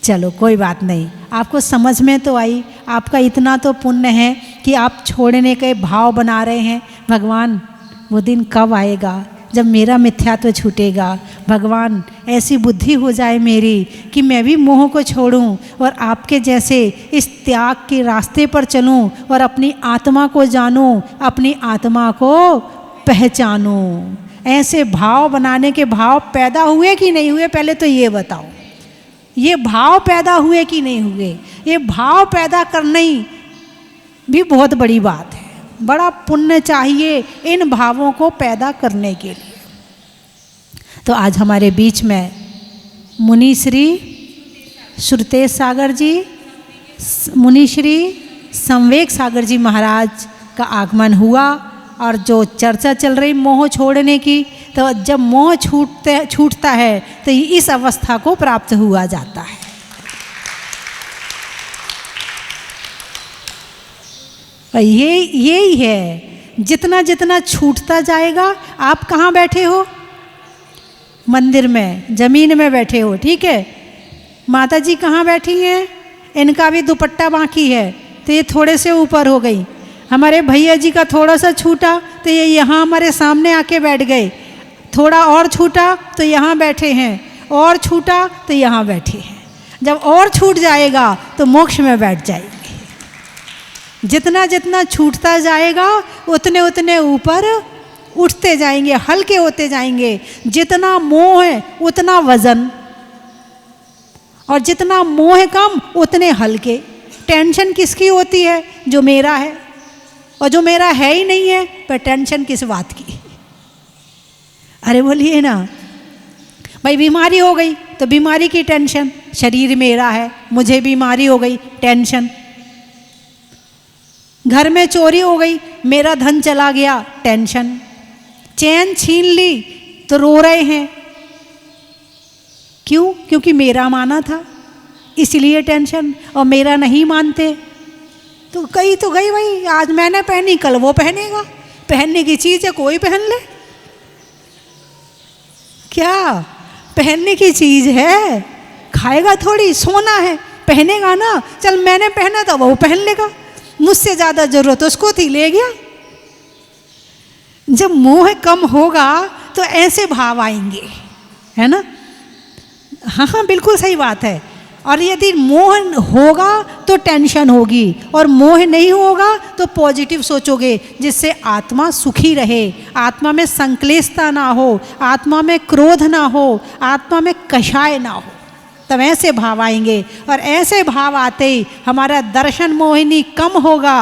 चलो कोई बात नहीं, आपको समझ में तो आई। आपका इतना तो पुण्य है कि आप छोड़ने के भाव बना रहे हैं। भगवान वो दिन कब आएगा जब मेरा मिथ्यात्व छूटेगा? भगवान ऐसी बुद्धि हो जाए मेरी कि मैं भी मोह को छोड़ूं और आपके जैसे इस त्याग के रास्ते पर चलूं और अपनी आत्मा को जानूं, अपनी आत्मा को पहचानूं। ऐसे भाव बनाने के भाव पैदा हुए कि नहीं हुए? पहले तो ये बताओ, ये भाव पैदा हुए कि नहीं हुए? ये भाव पैदा करना ही भी बहुत बड़ी बात है। बड़ा पुण्य चाहिए इन भावों को पैदा करने के लिए। तो आज हमारे बीच में मुनि श्री श्रुतेश सागर जी, मुनि श्री संवेक सागर जी महाराज का आगमन हुआ। और जो चर्चा चल रही मोह छोड़ने की, तो जब मोह छूटता है तो इस अवस्था को प्राप्त हुआ जाता है। यही है, जितना जितना छूटता जाएगा। आप कहाँ बैठे हो? मंदिर में, जमीन में बैठे हो, ठीक है। माता जी कहाँ बैठी हैं? इनका भी दुपट्टा बाकी है, तो ये थोड़े से ऊपर हो गई। हमारे भैया जी का थोड़ा सा छूटा तो ये यहाँ हमारे सामने आके बैठ गए। थोड़ा और छूटा तो यहाँ बैठे हैं, और छूटा तो यहाँ बैठे हैं। जब और छूट जाएगा तो मोक्ष में बैठ जाएंगे। जितना जितना छूटता जाएगा उतने उतने ऊपर उठते जाएंगे, हल्के होते जाएंगे। जितना मोह है उतना वजन, और जितना मोह कम उतने हल्के। टेंशन किसकी होती है? जो मेरा है, और जो मेरा है ही नहीं है पर टेंशन किस बात की? अरे बोलिए ना भाई, बीमारी हो गई तो बीमारी की टेंशन, शरीर मेरा है, मुझे बीमारी हो गई, टेंशन। घर में चोरी हो गई, मेरा धन चला गया, टेंशन। चैन छीन ली तो रो रहे हैं, क्यों? क्योंकि मेरा माना था, इसलिए टेंशन। और मेरा नहीं मानते तो गई भाई, आज मैंने पहनी कल वो पहनेगा। पहनने की चीज़ है, कोई पहन ले। क्या पहनने की चीज़ है? खाएगा थोड़ी, सोना है, पहनेगा ना। चल मैंने पहना था वो पहन लेगा, मुझसे ज़्यादा ज़रूरत उसको थी, ले गया। जब मोह कम होगा तो ऐसे भाव आएंगे, है ना? हाँ, बिल्कुल सही बात है। और यदि मोह होगा तो टेंशन होगी, और मोह नहीं होगा तो पॉजिटिव सोचोगे, जिससे आत्मा सुखी रहे, आत्मा में संक्लेशता ना हो, आत्मा में क्रोध ना हो, आत्मा में कषाय ना हो। तब ऐसे भाव आएंगे, और ऐसे भाव आते ही हमारा दर्शन मोहिनी कम होगा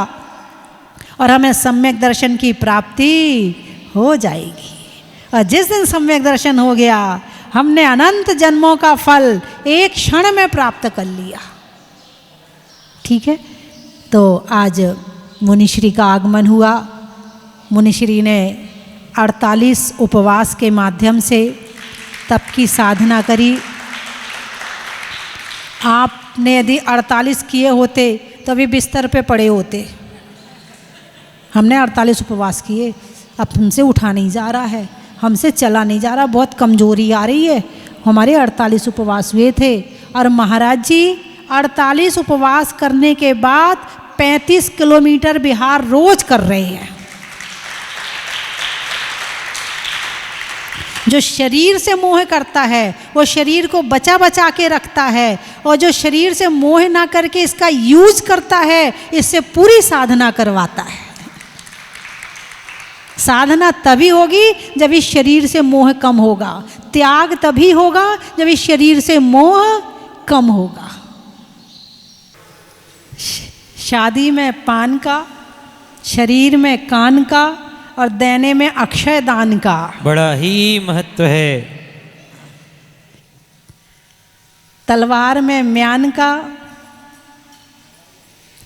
और हमें सम्यक दर्शन की प्राप्ति हो जाएगी। और जिस दिन सम्यक दर्शन हो गया, हमने अनंत जन्मों का फल एक क्षण में प्राप्त कर लिया। ठीक है, तो आज मुनिश्री का आगमन हुआ। मुनिश्री ने 48 उपवास के माध्यम से तप की साधना करी। आपने यदि 48 किए होते तो अभी बिस्तर पे पड़े होते। हमने 48 उपवास किए, अब हमसे उठा नहीं जा रहा है, हमसे चला नहीं जा रहा, बहुत कमजोरी आ रही है। हमारे 48 उपवास हुए थे और महाराज जी 48 उपवास करने के बाद 35 किलोमीटर बिहार रोज कर रहे हैं। जो शरीर से मोह करता है वो शरीर को बचा बचा के रखता है, और जो शरीर से मोह ना करके इसका यूज करता है, इससे पूरी साधना करवाता है। साधना तभी होगी जब इस शरीर से मोह कम होगा, त्याग तभी होगा जब इस शरीर से मोह कम होगा। शादी में पान का, शरीर में कान का, और देने में अक्षय दान का बड़ा ही महत्व है। तलवार में म्यान का,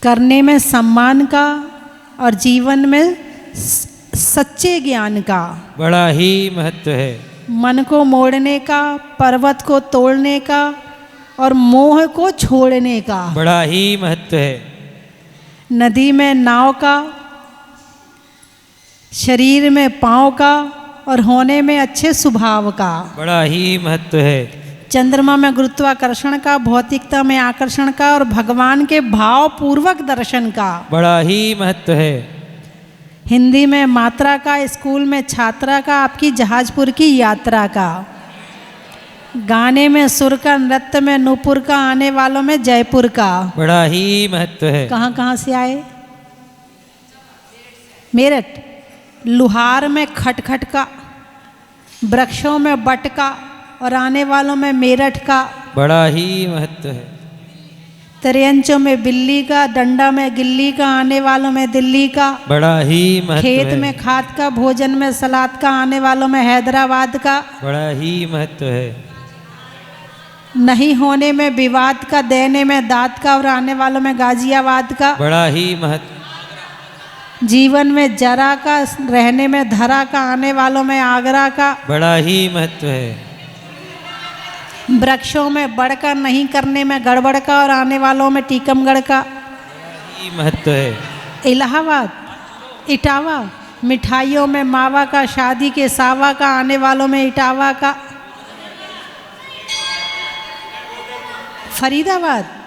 करने में सम्मान का, और जीवन में सच्चे ज्ञान का बड़ा ही महत्व है। मन को मोड़ने का, पर्वत को तोड़ने का, और मोह को छोड़ने का बड़ा ही महत्व है। नदी में नाव का, शरीर में पाँव का, और होने में अच्छे स्वभाव का बड़ा ही महत्व है। चंद्रमा में गुरुत्वाकर्षण का, भौतिकता में आकर्षण का, और भगवान के भाव पूर्वक दर्शन का बड़ा ही महत्व है। हिंदी में मात्रा का, स्कूल में छात्रा का, आपकी जहाजपुर की यात्रा का, गाने में सुर का, नृत्य में नूपुर का, आने वालों में जयपुर का बड़ा ही महत्व है। कहाँ कहाँ से आए? मेरठ। लुहार में खटखट का, वृक्षों में बट का, और आने वालों में मेरठ का बड़ा ही महत्व है। त्रियंचों में बिल्ली का, डंडा में गिल्ली का, आने वालों में दिल्ली का बड़ा ही महत्व है। खेत में खाद का, भोजन में सलाद का, आने वालों में हैदराबाद का बड़ा ही महत्व है। नहीं होने में विवाद का, देने में दाद का, और आने वालों में गाजियाबाद का बड़ा ही महत्व। जीवन में जरा का, रहने में धरा का, आने वालों में आगरा का बड़ा ही महत्व है। वृक्षों में बड़ का, नहीं करने में गड़बड़ का, और आने वालों में टीकमगढ़ का बड़ा ही महत्व है। इलाहाबाद, इटावा। मिठाइयों में मावा का, शादी के सावा का, आने वालों में इटावा का। फरीदाबाद।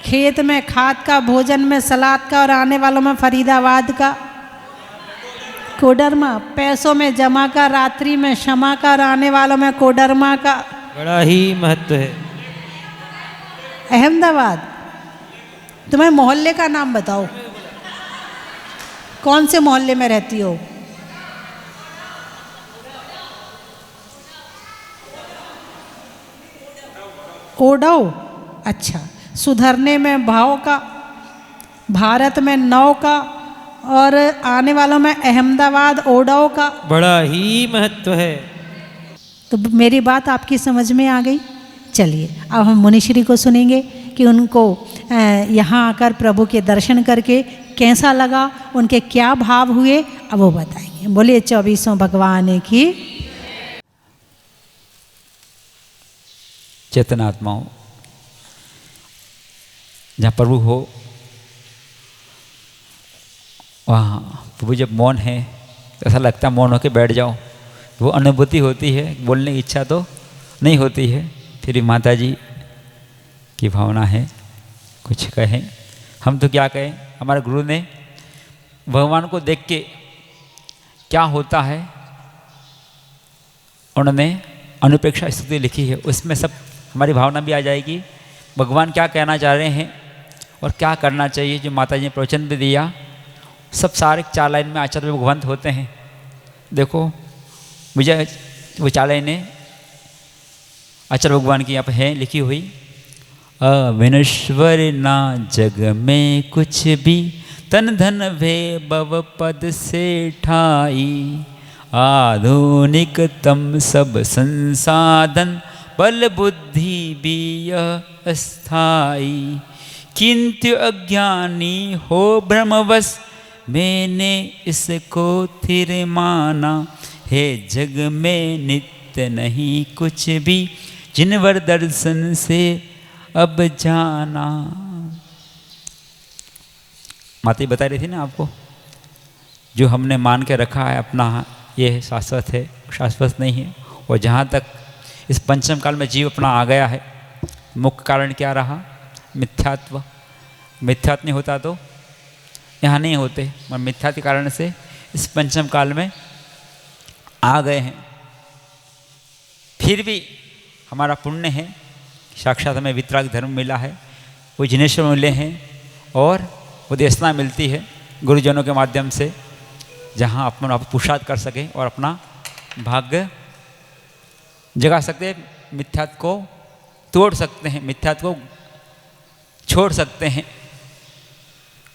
खेत में खाद का, भोजन में सलाद का, और आने वालों में फरीदाबाद का। कोडरमा। पैसों में जमा का, रात्रि में क्षमा का, और आने वालों में कोडरमा का बड़ा ही महत्व है। अहमदाबाद। तुम्हें मोहल्ले का नाम बताओ, कौन से मोहल्ले में रहती हो? ओडव। अच्छा। सुधरने में भाव का, भारत में नौ का, और आने वालों में अहमदाबाद ओडव का बड़ा ही महत्व है। तो मेरी बात आपकी समझ में आ गई। चलिए अब हम मुनिश्री को सुनेंगे कि उनको यहाँ आकर प्रभु के दर्शन करके कैसा लगा, उनके क्या भाव हुए, अब वो बताएंगे। बोलिए 24 भगवान की। चेतन आत्माओं, जहाँ प्रभु हो वहाँ प्रभु जब मौन है तो ऐसा लगता है मौन होकर बैठ जाओ। वो अनुभूति होती है, बोलने की इच्छा तो नहीं होती है, फिर भी माता जी की भावना है कुछ कहें। हम तो क्या कहें, हमारे गुरु ने भगवान को देख के क्या होता है उन्होंने अनुपेक्षा स्तुति लिखी है, उसमें सब हमारी भावना भी आ जाएगी। भगवान क्या कहना चाह रहे हैं और क्या करना चाहिए, जो माता जी ने प्रवचन भी दिया, सब सारे 4 लाइन में आचार्य भगवंत होते हैं। देखो मुझे वो 4 लाइनें आचार्य भगवान की यहाँ पर है लिखी हुई। अविनश्वर ना जग में कुछ भी, तन धन भे भव पद से ठाई, आधुनिकतम सब संसाधन, बल बुद्धि भी यह अस्थाई, किंतु अज्ञानी हो भ्रमवश, मैंने इसको थिर माना, हे जग में नित्य नहीं कुछ भी, जिनवर दर्शन से अब जाना। माता बता रही थी ना आपको, जो हमने मान के रखा है अपना ये शाश्वत है, शाश्वत नहीं है। और जहाँ तक इस पंचम काल में जीव अपना आ गया है, मुख्य कारण क्या रहा? मिथ्यात्व। मिथ्यात्व नहीं होता तो यहाँ नहीं होते, मगर मिथ्या के कारण से इस पंचम काल में आ गए हैं। फिर भी हमारा पुण्य है, साक्षात हमें वितराग धर्म मिला है, वो जिनेश्वर मिले हैं और वो देशना मिलती है गुरुजनों के माध्यम से, जहाँ अपन आप पुरुषार्थ कर सकें और अपना भाग्य जगा सकते हैं, मिथ्यात्व को तोड़ सकते हैं, मिथ्यात्व को छोड़ सकते हैं।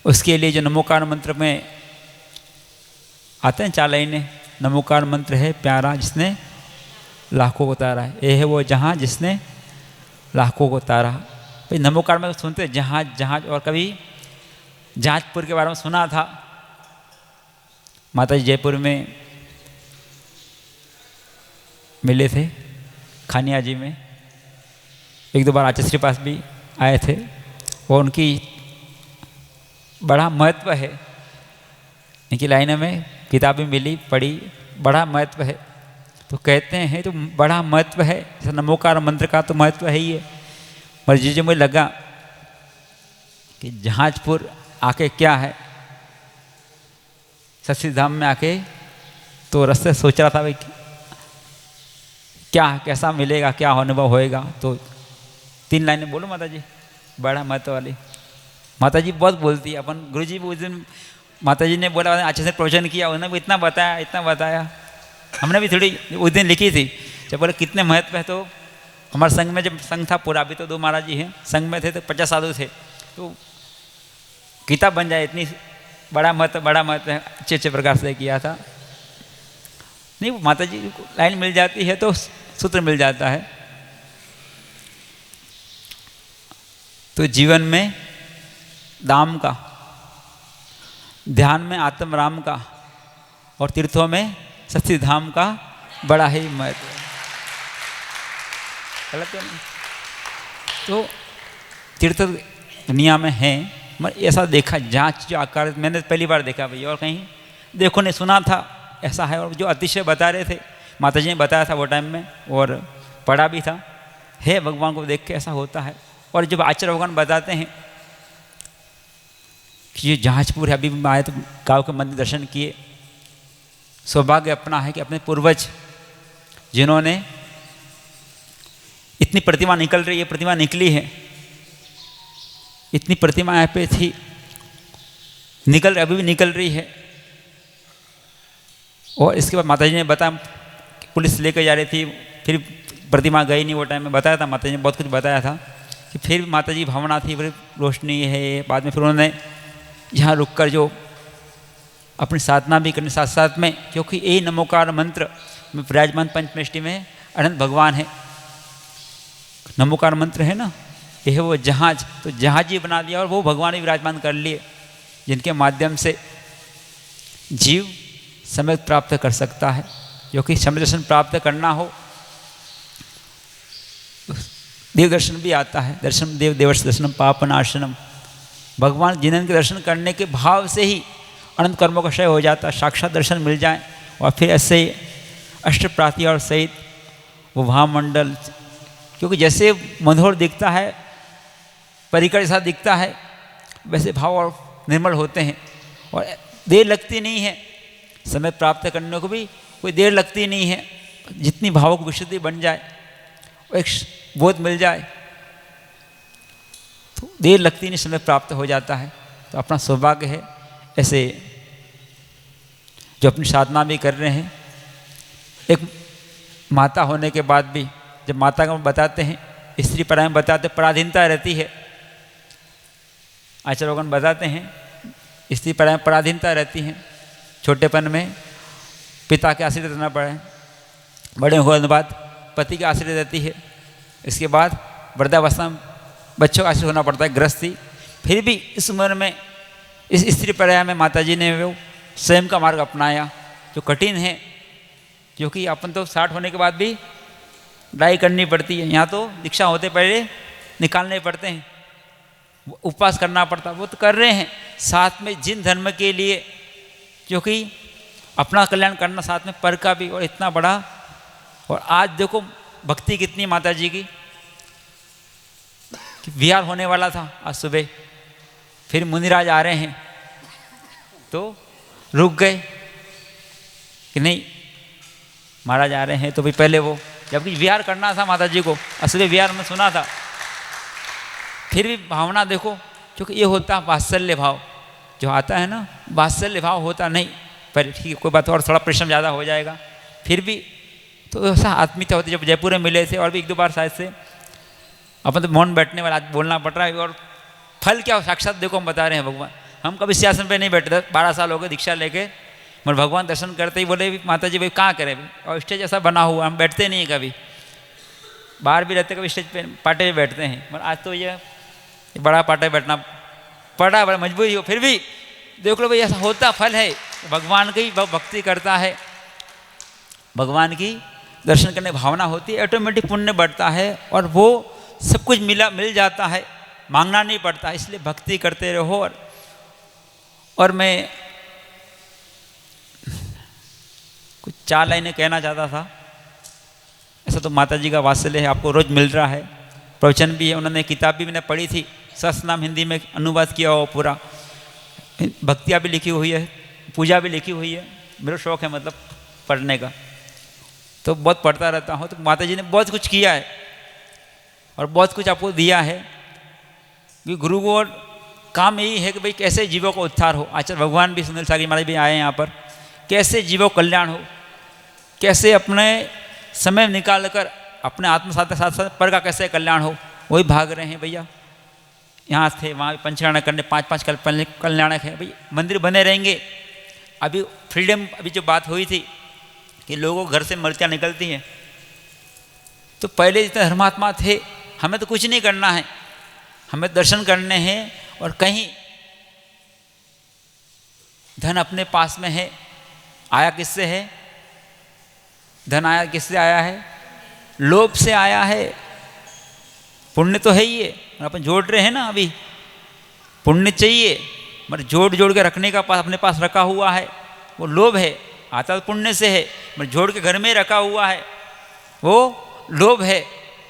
उसके लिए जो नमोकार मंत्र में आते हैं 4 लाइनें, नमोकार मंत्र है प्यारा जिसने लाखों को तारा है, ये है वो जहाँ जिसने लाखों को तारा। भाई नमोकार में तो सुनते जहाज जहाज, और कभी जहाजपुर के बारे में सुना था। माता जी जयपुर में मिले थे खानिया जी में, 1-2 बार आचार्य श्री पास भी आए थे, और उनकी बड़ा महत्व है, इनकी लाइनों में किताब भी मिली पढ़ी, बड़ा महत्व है। तो कहते हैं तो बड़ा महत्व है, जैसे नमोकार मंत्र का तो महत्व है ही है। पर जो मुझे लगा कि जहाजपुर आके क्या है, सच्ची धाम में आके, तो रस्ते सोच रहा था भाई क्या कैसा मिलेगा, क्या अनुभव होएगा। तो 3 लाइनें बोलो माता जी, बड़ा महत्व वाली। माता जी बहुत बोलती है, अपन गुरु जी भी उस दिन माता जी ने बोला, अच्छे से प्रवचन किया, उन्होंने भी इतना बताया, हमने भी थोड़ी उस दिन लिखी थी। जब बोले कितने महत्व है, तो हमारे संघ में जब संघ था पूरा, अभी तो 2 महाराज जी हैं, संघ में थे तो 50 साधु थे, तो किताब बन जाए, इतनी बड़ा महत्व है, अच्छे प्रकार से किया था। नहीं, माता जी को लाइन मिल जाती है तो सूत्र मिल जाता है। तो जीवन में दाम का, ध्यान में आत्म राम का, और तीर्थों में सच्ची धाम का बड़ा ही महत्व है। गलत तो नहीं? तो तीर्थ दुनिया में हैं, मगर ऐसा देखा जांच जो आकार मैंने पहली बार देखा भैया, और कहीं देखो नहीं सुना था ऐसा है। और जो अतिशय बता रहे थे माता जी ने बताया था वो टाइम में, और पढ़ा भी था, है भगवान को देख के ऐसा होता है। और जब आचार्य भगवान बताते हैं कि ये जहाजपुर है, अभी भी आए तो गाँव के मंदिर दर्शन किए, सौभाग्य अपना है कि अपने पूर्वज जिन्होंने इतनी प्रतिमा निकल रही है, प्रतिमा निकली है, इतनी प्रतिमा यहाँ पे थी, अभी भी निकल रही है। और इसके बाद माता जी ने बताया, पुलिस लेकर जा रही थी, फिर प्रतिमा गई नहीं, वो टाइम में बताया था, माता जी ने बहुत कुछ बताया था कि फिर माता जी भावना थी, फिर रोशनी है। बाद में फिर उन्होंने यहाँ रुककर जो अपनी साधना भी करने साथ साथ में, क्योंकि यही नमोकार मंत्र में विराजमान पंचमेष्टि में अनंत भगवान है। नमोकार मंत्र है ना, यह है वो जहाज, तो जहाज ही बना दिया और वो भगवान ही विराजमान कर लिए, जिनके माध्यम से जीव समय प्राप्त कर सकता है। क्योंकि समय दर्शन प्राप्त करना हो, देव दर्शन भी आता है, दर्शन देव देवर्ष दर्शनम पापनाशनम। भगवान जिन्हें के दर्शन करने के भाव से ही अनंत कर्मों का क्षय हो जाता है, साक्षात दर्शन मिल जाए। और फिर ऐसे अष्टप्राति और सहित वो महामंडल, क्योंकि जैसे मनोहर दिखता है, परिकर जैसा दिखता है, वैसे भाव और निर्मल होते हैं और देर लगती नहीं है। समय प्राप्त करने को भी कोई देर लगती नहीं है, जितनी भावों की विशुद्धि बन जाए, एक बोध मिल जाए, तो देर लगती नहीं, समय प्राप्त हो जाता है। तो अपना सौभाग्य है ऐसे जो अपनी साधना भी कर रहे हैं। एक माता होने के बाद भी, जब माता को बताते हैं, स्त्री पराय में बताते पराधीनता रहती है, आचार्यगण बताते हैं स्त्री पराय में पराधीनता रहती है। छोटेपन में पिता के आश्रित रहना पड़े, बड़े होने के बाद पति के आश्रित रहती है, इसके बाद वृद्धावस्था में बच्चों का आश्रित होना पड़ता है, गृहस्थी। फिर भी इस उम्र में इस स्त्री पर्याय में माता जी ने वो स्वयं का मार्ग अपनाया, जो कठिन है, क्योंकि अपन तो 60 होने के बाद भी लड़ाई करनी पड़ती है। यहाँ तो दीक्षा होते पहले निकालने पड़ते हैं, उपवास करना पड़ता, वो तो कर रहे हैं। साथ में जिन धर्म के लिए क्योंकि अपना कल्याण करना साथ में पर का भी, और इतना बड़ा। और आज देखो भक्ति कितनी माता जी की, कि विहार होने वाला था आज सुबह, फिर मुनिराज आ रहे हैं तो रुक गए कि नहीं महाराज आ रहे हैं तो भाई पहले वो, जबकि विहार करना था माता जी को, असली विहार में सुना था, फिर भी भावना देखो, क्योंकि ये होता वात्सल्य भाव जो आता है ना, वात्सल्य भाव होता नहीं। पर ठीक है कोई बात, और थोड़ा परिश्रम ज़्यादा हो जाएगा, फिर भी तो ऐसा आत्मीयता होती। जब जयपुर में मिले थे और भी 1-2 बार शायद से, अपन तो मौन बैठने वाला, आज बोलना पड़ रहा है। और फल क्या साक्षात देखो हम बता रहे हैं भगवान, हम कभी सिंहासन पे नहीं बैठे, 12 साल हो गए दीक्षा लेके, मगर भगवान दर्शन करते ही बोले माता जी भाई कहाँ करें भाई, और स्टेज ऐसा बना हुआ, हम बैठते नहीं कभी, बाहर भी रहते कभी स्टेज पे पाटे पे बैठते हैं, मगर आज तो ये बड़ा पाटे बैठना पड़ा, बड़ा मजबूरी हो, फिर भी देख लो भाई ऐसा होता फल है। भगवान की भक्ति करता है, भगवान की दर्शन करने की भावना होती है, ऑटोमेटिक पुण्य बढ़ता है और वो सब कुछ मिल जाता है, मांगना नहीं पड़ता। इसलिए भक्ति करते रहो। और मैं कुछ 4 लाइनें कहना चाहता था। ऐसा तो माता जी का वात्सल्य है, आपको रोज मिल रहा है, प्रवचन भी है, उन्होंने किताब भी मैंने पढ़ी थी, सहस्त्रनाम हिंदी में अनुवाद किया हो पूरा, भक्तियाँ भी लिखी हुई है, पूजा भी लिखी हुई है। मेरा शौक़ है मतलब पढ़ने का, तो बहुत पढ़ता रहता हूँ। तो माता जी ने बहुत कुछ किया है और बहुत कुछ आपको दिया है, कि गुरु को काम यही है कि भाई कैसे जीवों का उद्धार हो। आचार्य भगवान भी, सुनील सागी महाराज भी आए हैं यहाँ पर, कैसे जीवों का कल्याण हो, कैसे अपने समय निकाल कर अपने आत्म के साथ साथ पर का कैसे कल्याण हो, वही भाग रहे हैं भैया। यहाँ थे वहाँ पंचकल्याणक करने 5-5 कल्याणक हैं भाई, मंदिर बने रहेंगे। अभी फ्रीडम, अभी जो बात हुई थी कि लोगों घर से मूर्तियाँ निकलती हैं, तो पहले जितने धर्मात्मा थे, हमें तो कुछ नहीं करना है, हमें दर्शन करने हैं। और कहीं धन अपने पास में है, आया किससे है धन, आया किससे आया है, लोभ से आया है। पुण्य तो है ही है, अपन जोड़ रहे हैं ना, अभी पुण्य चाहिए, मगर जोड़ के रखने का पास अपने पास रखा हुआ है, वो लोभ है। आता तो पुण्य से है, मगर जोड़ के घर में रखा हुआ है, वो लोभ है।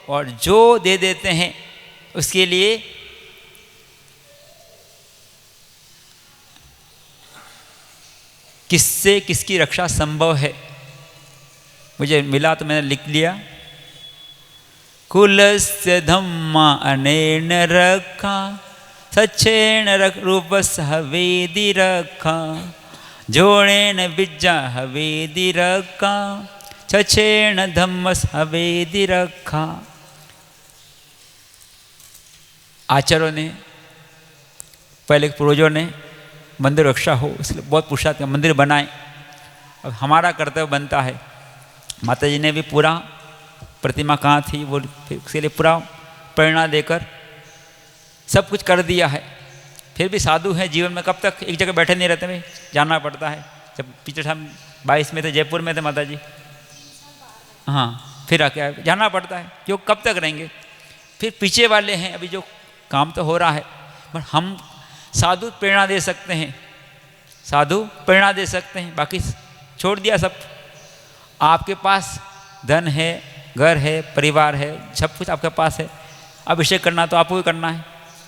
और जो दे देते हैं उसके लिए किससे किसकी रक्षा संभव है। मुझे मिला तो मैंने लिख लिया, कुलस्य धम्मा अनेन रखा, सच्छेण रूपस हवेदि रखा, जोड़ेन विज्जा हवेदि रखा, छछेण धम्मस हवेदि रखा। आचार्यों ने, पहले पूर्वजों ने मंदिर रक्षा हो इसलिए बहुत पुरुषार्थ किया, मंदिर बनाए। अब हमारा कर्तव्य बनता है, माता जी ने भी पूरा, प्रतिमा कहाँ थी वो, उसके लिए पूरा प्रेरणा देकर सब कुछ कर दिया है। फिर भी साधु हैं, जीवन में कब तक एक जगह बैठे नहीं रहते, भाई जाना पड़ता है। जब पिछले हम 22 में थे, जयपुर में थे माता जी, हाँ फिर आके जाना पड़ता है, क्यों कब तक रहेंगे। फिर पीछे वाले हैं, अभी जो काम तो हो रहा है, पर हम साधु प्रेरणा दे सकते हैं, साधु प्रेरणा दे सकते हैं, बाकी छोड़ दिया सब। आपके पास धन है, घर है, परिवार है, सब कुछ आपके पास है। अभिषेक करना तो आपको ही करना है।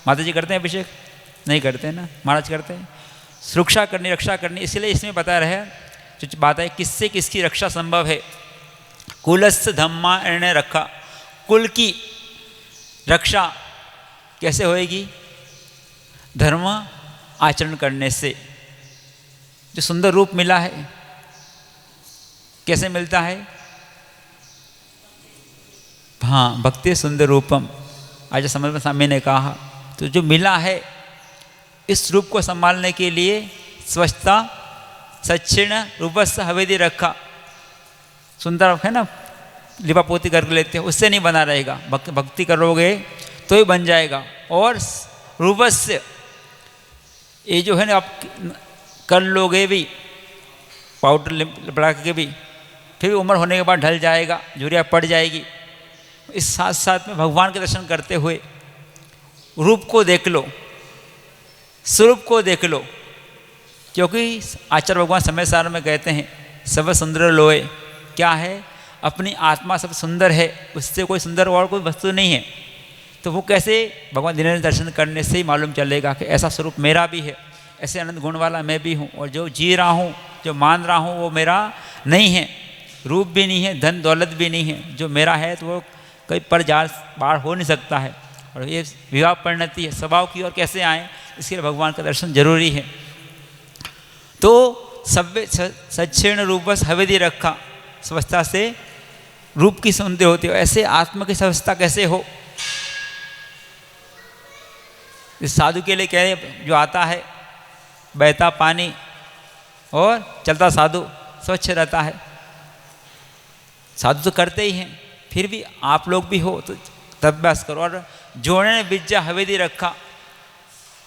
माता जी करते हैं अभिषेक? नहीं करते हैं ना, महाराज करते हैं। सुरक्षा करनी, रक्षा करनी, इसलिए इसमें बता रहे हैं जो बात है किससे किसकी रक्षा संभव है। कुलस्य धम्मा ने रखा, कुल की रक्षा कैसे होएगी? धर्म आचरण करने से। जो सुंदर रूप मिला है कैसे मिलता है? हाँ, भक्ति सुंदर रूपम, आज समझ में स्वामी ने कहा। तो जो मिला है इस रूप को संभालने के लिए स्वच्छता, सच्छिण रूपस्थ हवेदी रखा, सुंदर है ना, लिपा पोती करके लेते हैं, उससे नहीं बना रहेगा। भक्ति करोगे तो ही बन जाएगा। और रूपस्य, ये जो है ना आप कर लोगे भी, पाउडर लगा के भी, फिर उम्र होने के बाद ढल जाएगा, झुर्रियाँ पड़ जाएगी। इस साथ साथ में भगवान के दर्शन करते हुए रूप को देख लो, स्वरूप को देख लो, क्योंकि आचार्य भगवान समय सार में कहते हैं सब सुंदर लोए, क्या है, अपनी आत्मा सब सुंदर है, उससे कोई सुंदर और कोई वस्तु नहीं है। तो वो कैसे भगवान दीननाथ दर्शन करने से ही मालूम चलेगा कि ऐसा स्वरूप मेरा भी है, ऐसे अनंत गुण वाला मैं भी हूँ, और जो जी रहा हूँ, जो मान रहा हूँ, वो मेरा नहीं है, रूप भी नहीं है, धन दौलत भी नहीं है। जो मेरा है तो वो कहीं पर जा बाहर हो नहीं सकता है। और ये विवाह परिणति है, स्वभाव की ओर कैसे आए, इसके लिए भगवान का दर्शन जरूरी है। तो सव्य सच्छिन्न रूपस हवेदी रखा, स्वस्थता से रूप की सौंदर्य होती है, ऐसे आत्मा की स्वस्थता कैसे हो। इस साधु के लिए कह रहे, जो आता है बहता पानी और चलता साधु स्वच्छ रहता है। साधु तो करते ही हैं, फिर भी आप लोग भी हो तो अभ्यास करो। और जोड़े ने विद्या हवेदी रखा,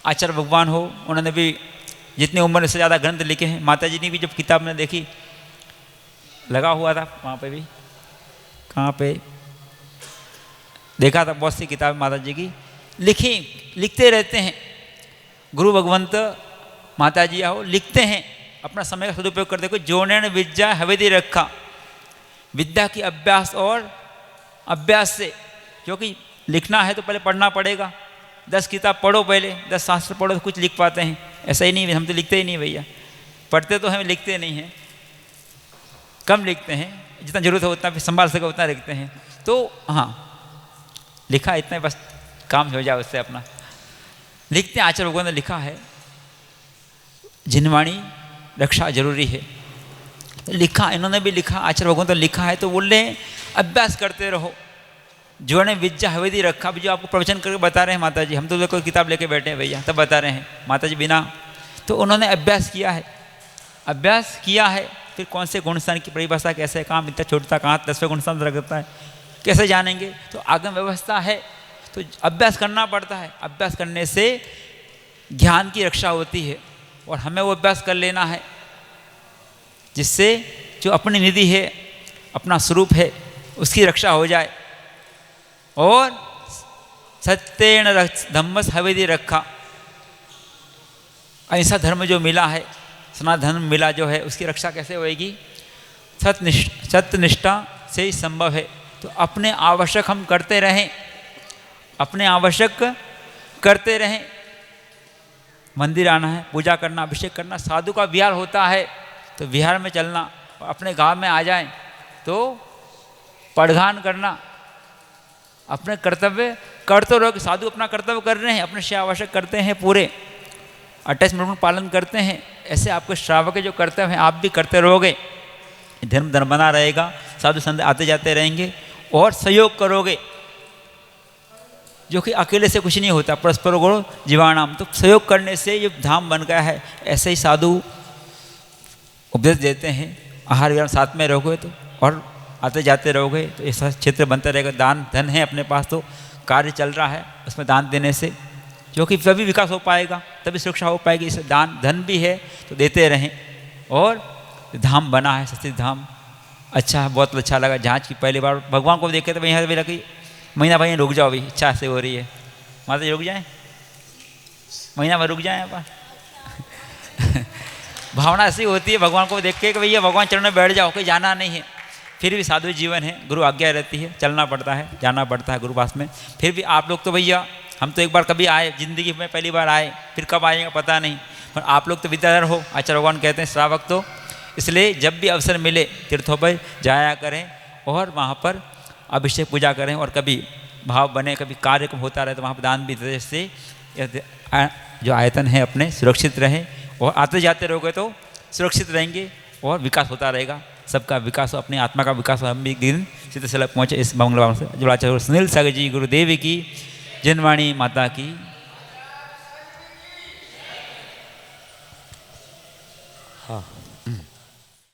आचार्य भगवान हो, उन्होंने भी जितनी उम्र से ज़्यादा ग्रंथ लिखे हैं। माता जी ने भी जब किताब में देखी, लगा हुआ था वहाँ पे भी, कहाँ पे देखा था, बहुत सी किताब माता जी की लिखते रहते हैं। गुरु भगवंत माता जी हो लिखते हैं, अपना समय का सदुपयोग करते। कोई जोड़े ने विद्या हवेदी रखा, विद्या की अभ्यास और अभ्यास से, क्योंकि लिखना है तो पहले पढ़ना पड़ेगा। 10 किताब पढ़ो, पहले 10 शास्त्र पढ़ो तो कुछ लिख पाते हैं। ऐसा ही नहीं, हम तो लिखते ही नहीं भैया, पढ़ते तो हैं, लिखते नहीं हैं, कम लिखते हैं, जितना जरूरत है उतना, फिर संभाल सके उतना लिखते हैं। तो हाँ, लिखा इतना बस काम हो जाए उससे अपना। लिखते हैं, आचार्य भगवान ने लिखा है, जिनवाणी रक्षा जरूरी है। लिखा, इन्होंने भी लिखा, आचार्य भगवान ने लिखा है, तो बोल रहे हैं अभ्यास करते रहो। जो ने विद्या हवेदी रखा, भी जो आपको प्रवचन करके बता रहे हैं माता जी, हम तो कोई किताब लेके बैठे हैं भैया, तब बता रहे हैं माता जी बिना। तो उन्होंने अभ्यास किया है, अभ्यास किया है। फिर कौन से गुणस्थान की परिभाषा कैसे, काम इतना छोड़ता, कहाँ 10वें गुणस्थान रखता है, कैसे जानेंगे। तो आगम व्यवस्था है, तो अभ्यास करना पड़ता है। अभ्यास करने से ज्ञान की रक्षा होती है, और हमें वो अभ्यास कर लेना है, जिससे जो अपनी निधि है, अपना स्वरूप है, उसकी रक्षा हो जाए। और सत्येण धम्मस हवेदी रखा, ऐसा धर्म जो मिला है, सनातन धर्म मिला जो है, उसकी रक्षा कैसे होएगी। सत्यनिष्ठा से ही संभव है। तो अपने आवश्यक हम करते रहें, अपने आवश्यक करते रहें। मंदिर आना है, पूजा करना, अभिषेक करना, साधु का विहार होता है तो विहार में चलना। अपने गांव में आ जाएं तो पड़घान करना, अपने कर्तव्य करते रहो। साधु अपना कर्तव्य कर रहे हैं, अपने से आवश्यक करते हैं, पूरे 28 मिनट पालन करते हैं। ऐसे आपके श्रावक के जो कर्तव्य हैं आप भी करते रहोगे, धर्म बना रहेगा। साधु संत आते जाते रहेंगे और सहयोग करोगे, जो कि अकेले से कुछ नहीं होता। परस्पर गुण जीवाणाम, तो सहयोग करने से ये धाम बन गया है। ऐसे ही साधु उपदेश देते हैं, आहार विहार साथ में रहोगे तो, और आते जाते रहोगे तो ऐसा क्षेत्र बनता रहेगा। दान धन है अपने पास, तो कार्य चल रहा है, उसमें दान देने से जो कि तभी विकास हो पाएगा, तभी सुरक्षा हो पाएगी। इसे दान धन भी है तो देते रहें। और धाम बना है, सस्ती धाम, अच्छा है, बहुत अच्छा लगा। जहाँ की पहली बार भगवान को देखे तो यहाँ भी लगी, महीना भाई रुक जाओ, अभी इच्छा से हो रही है। माता जी रुक जाएँ, महीना भर रुक जाएँ आप। भावना ऐसी होती है भगवान को देख के कि भैया भगवान चरण में बैठ जाओ, कोई जाना नहीं है। फिर भी साधु जीवन है, गुरु आज्ञा रहती है, चलना पड़ता है, जाना पड़ता है गुरुवास में। फिर भी आप लोग तो भैया, हम तो एक बार कभी आए जिंदगी में, पहली बार आए, फिर कब आएंगे पता नहीं, पर आप लोग तो विद्याधर हो। आचार्य भगवान कहते हैं श्रावक तो, इसलिए जब भी अवसर मिले तीर्थों पर जाया करें और वहाँ पर अभिषेक पूजा करें। और कभी भाव बने, कभी कार्यक्रम होता रहे तो वहाँ पर दान भी दे, से जो आयतन है अपने सुरक्षित रहें। और आते जाते रहोगे तो सुरक्षित रहेंगे और विकास होता रहेगा। सबका विकास हो, अपनी आत्मा का विकास हो। हम भी एक दिन सिद्ध से पहुँचे इस मंगलवार से। जो आचार्य सुनील सागर जी गुरुदेव की, जिनवाणी माता की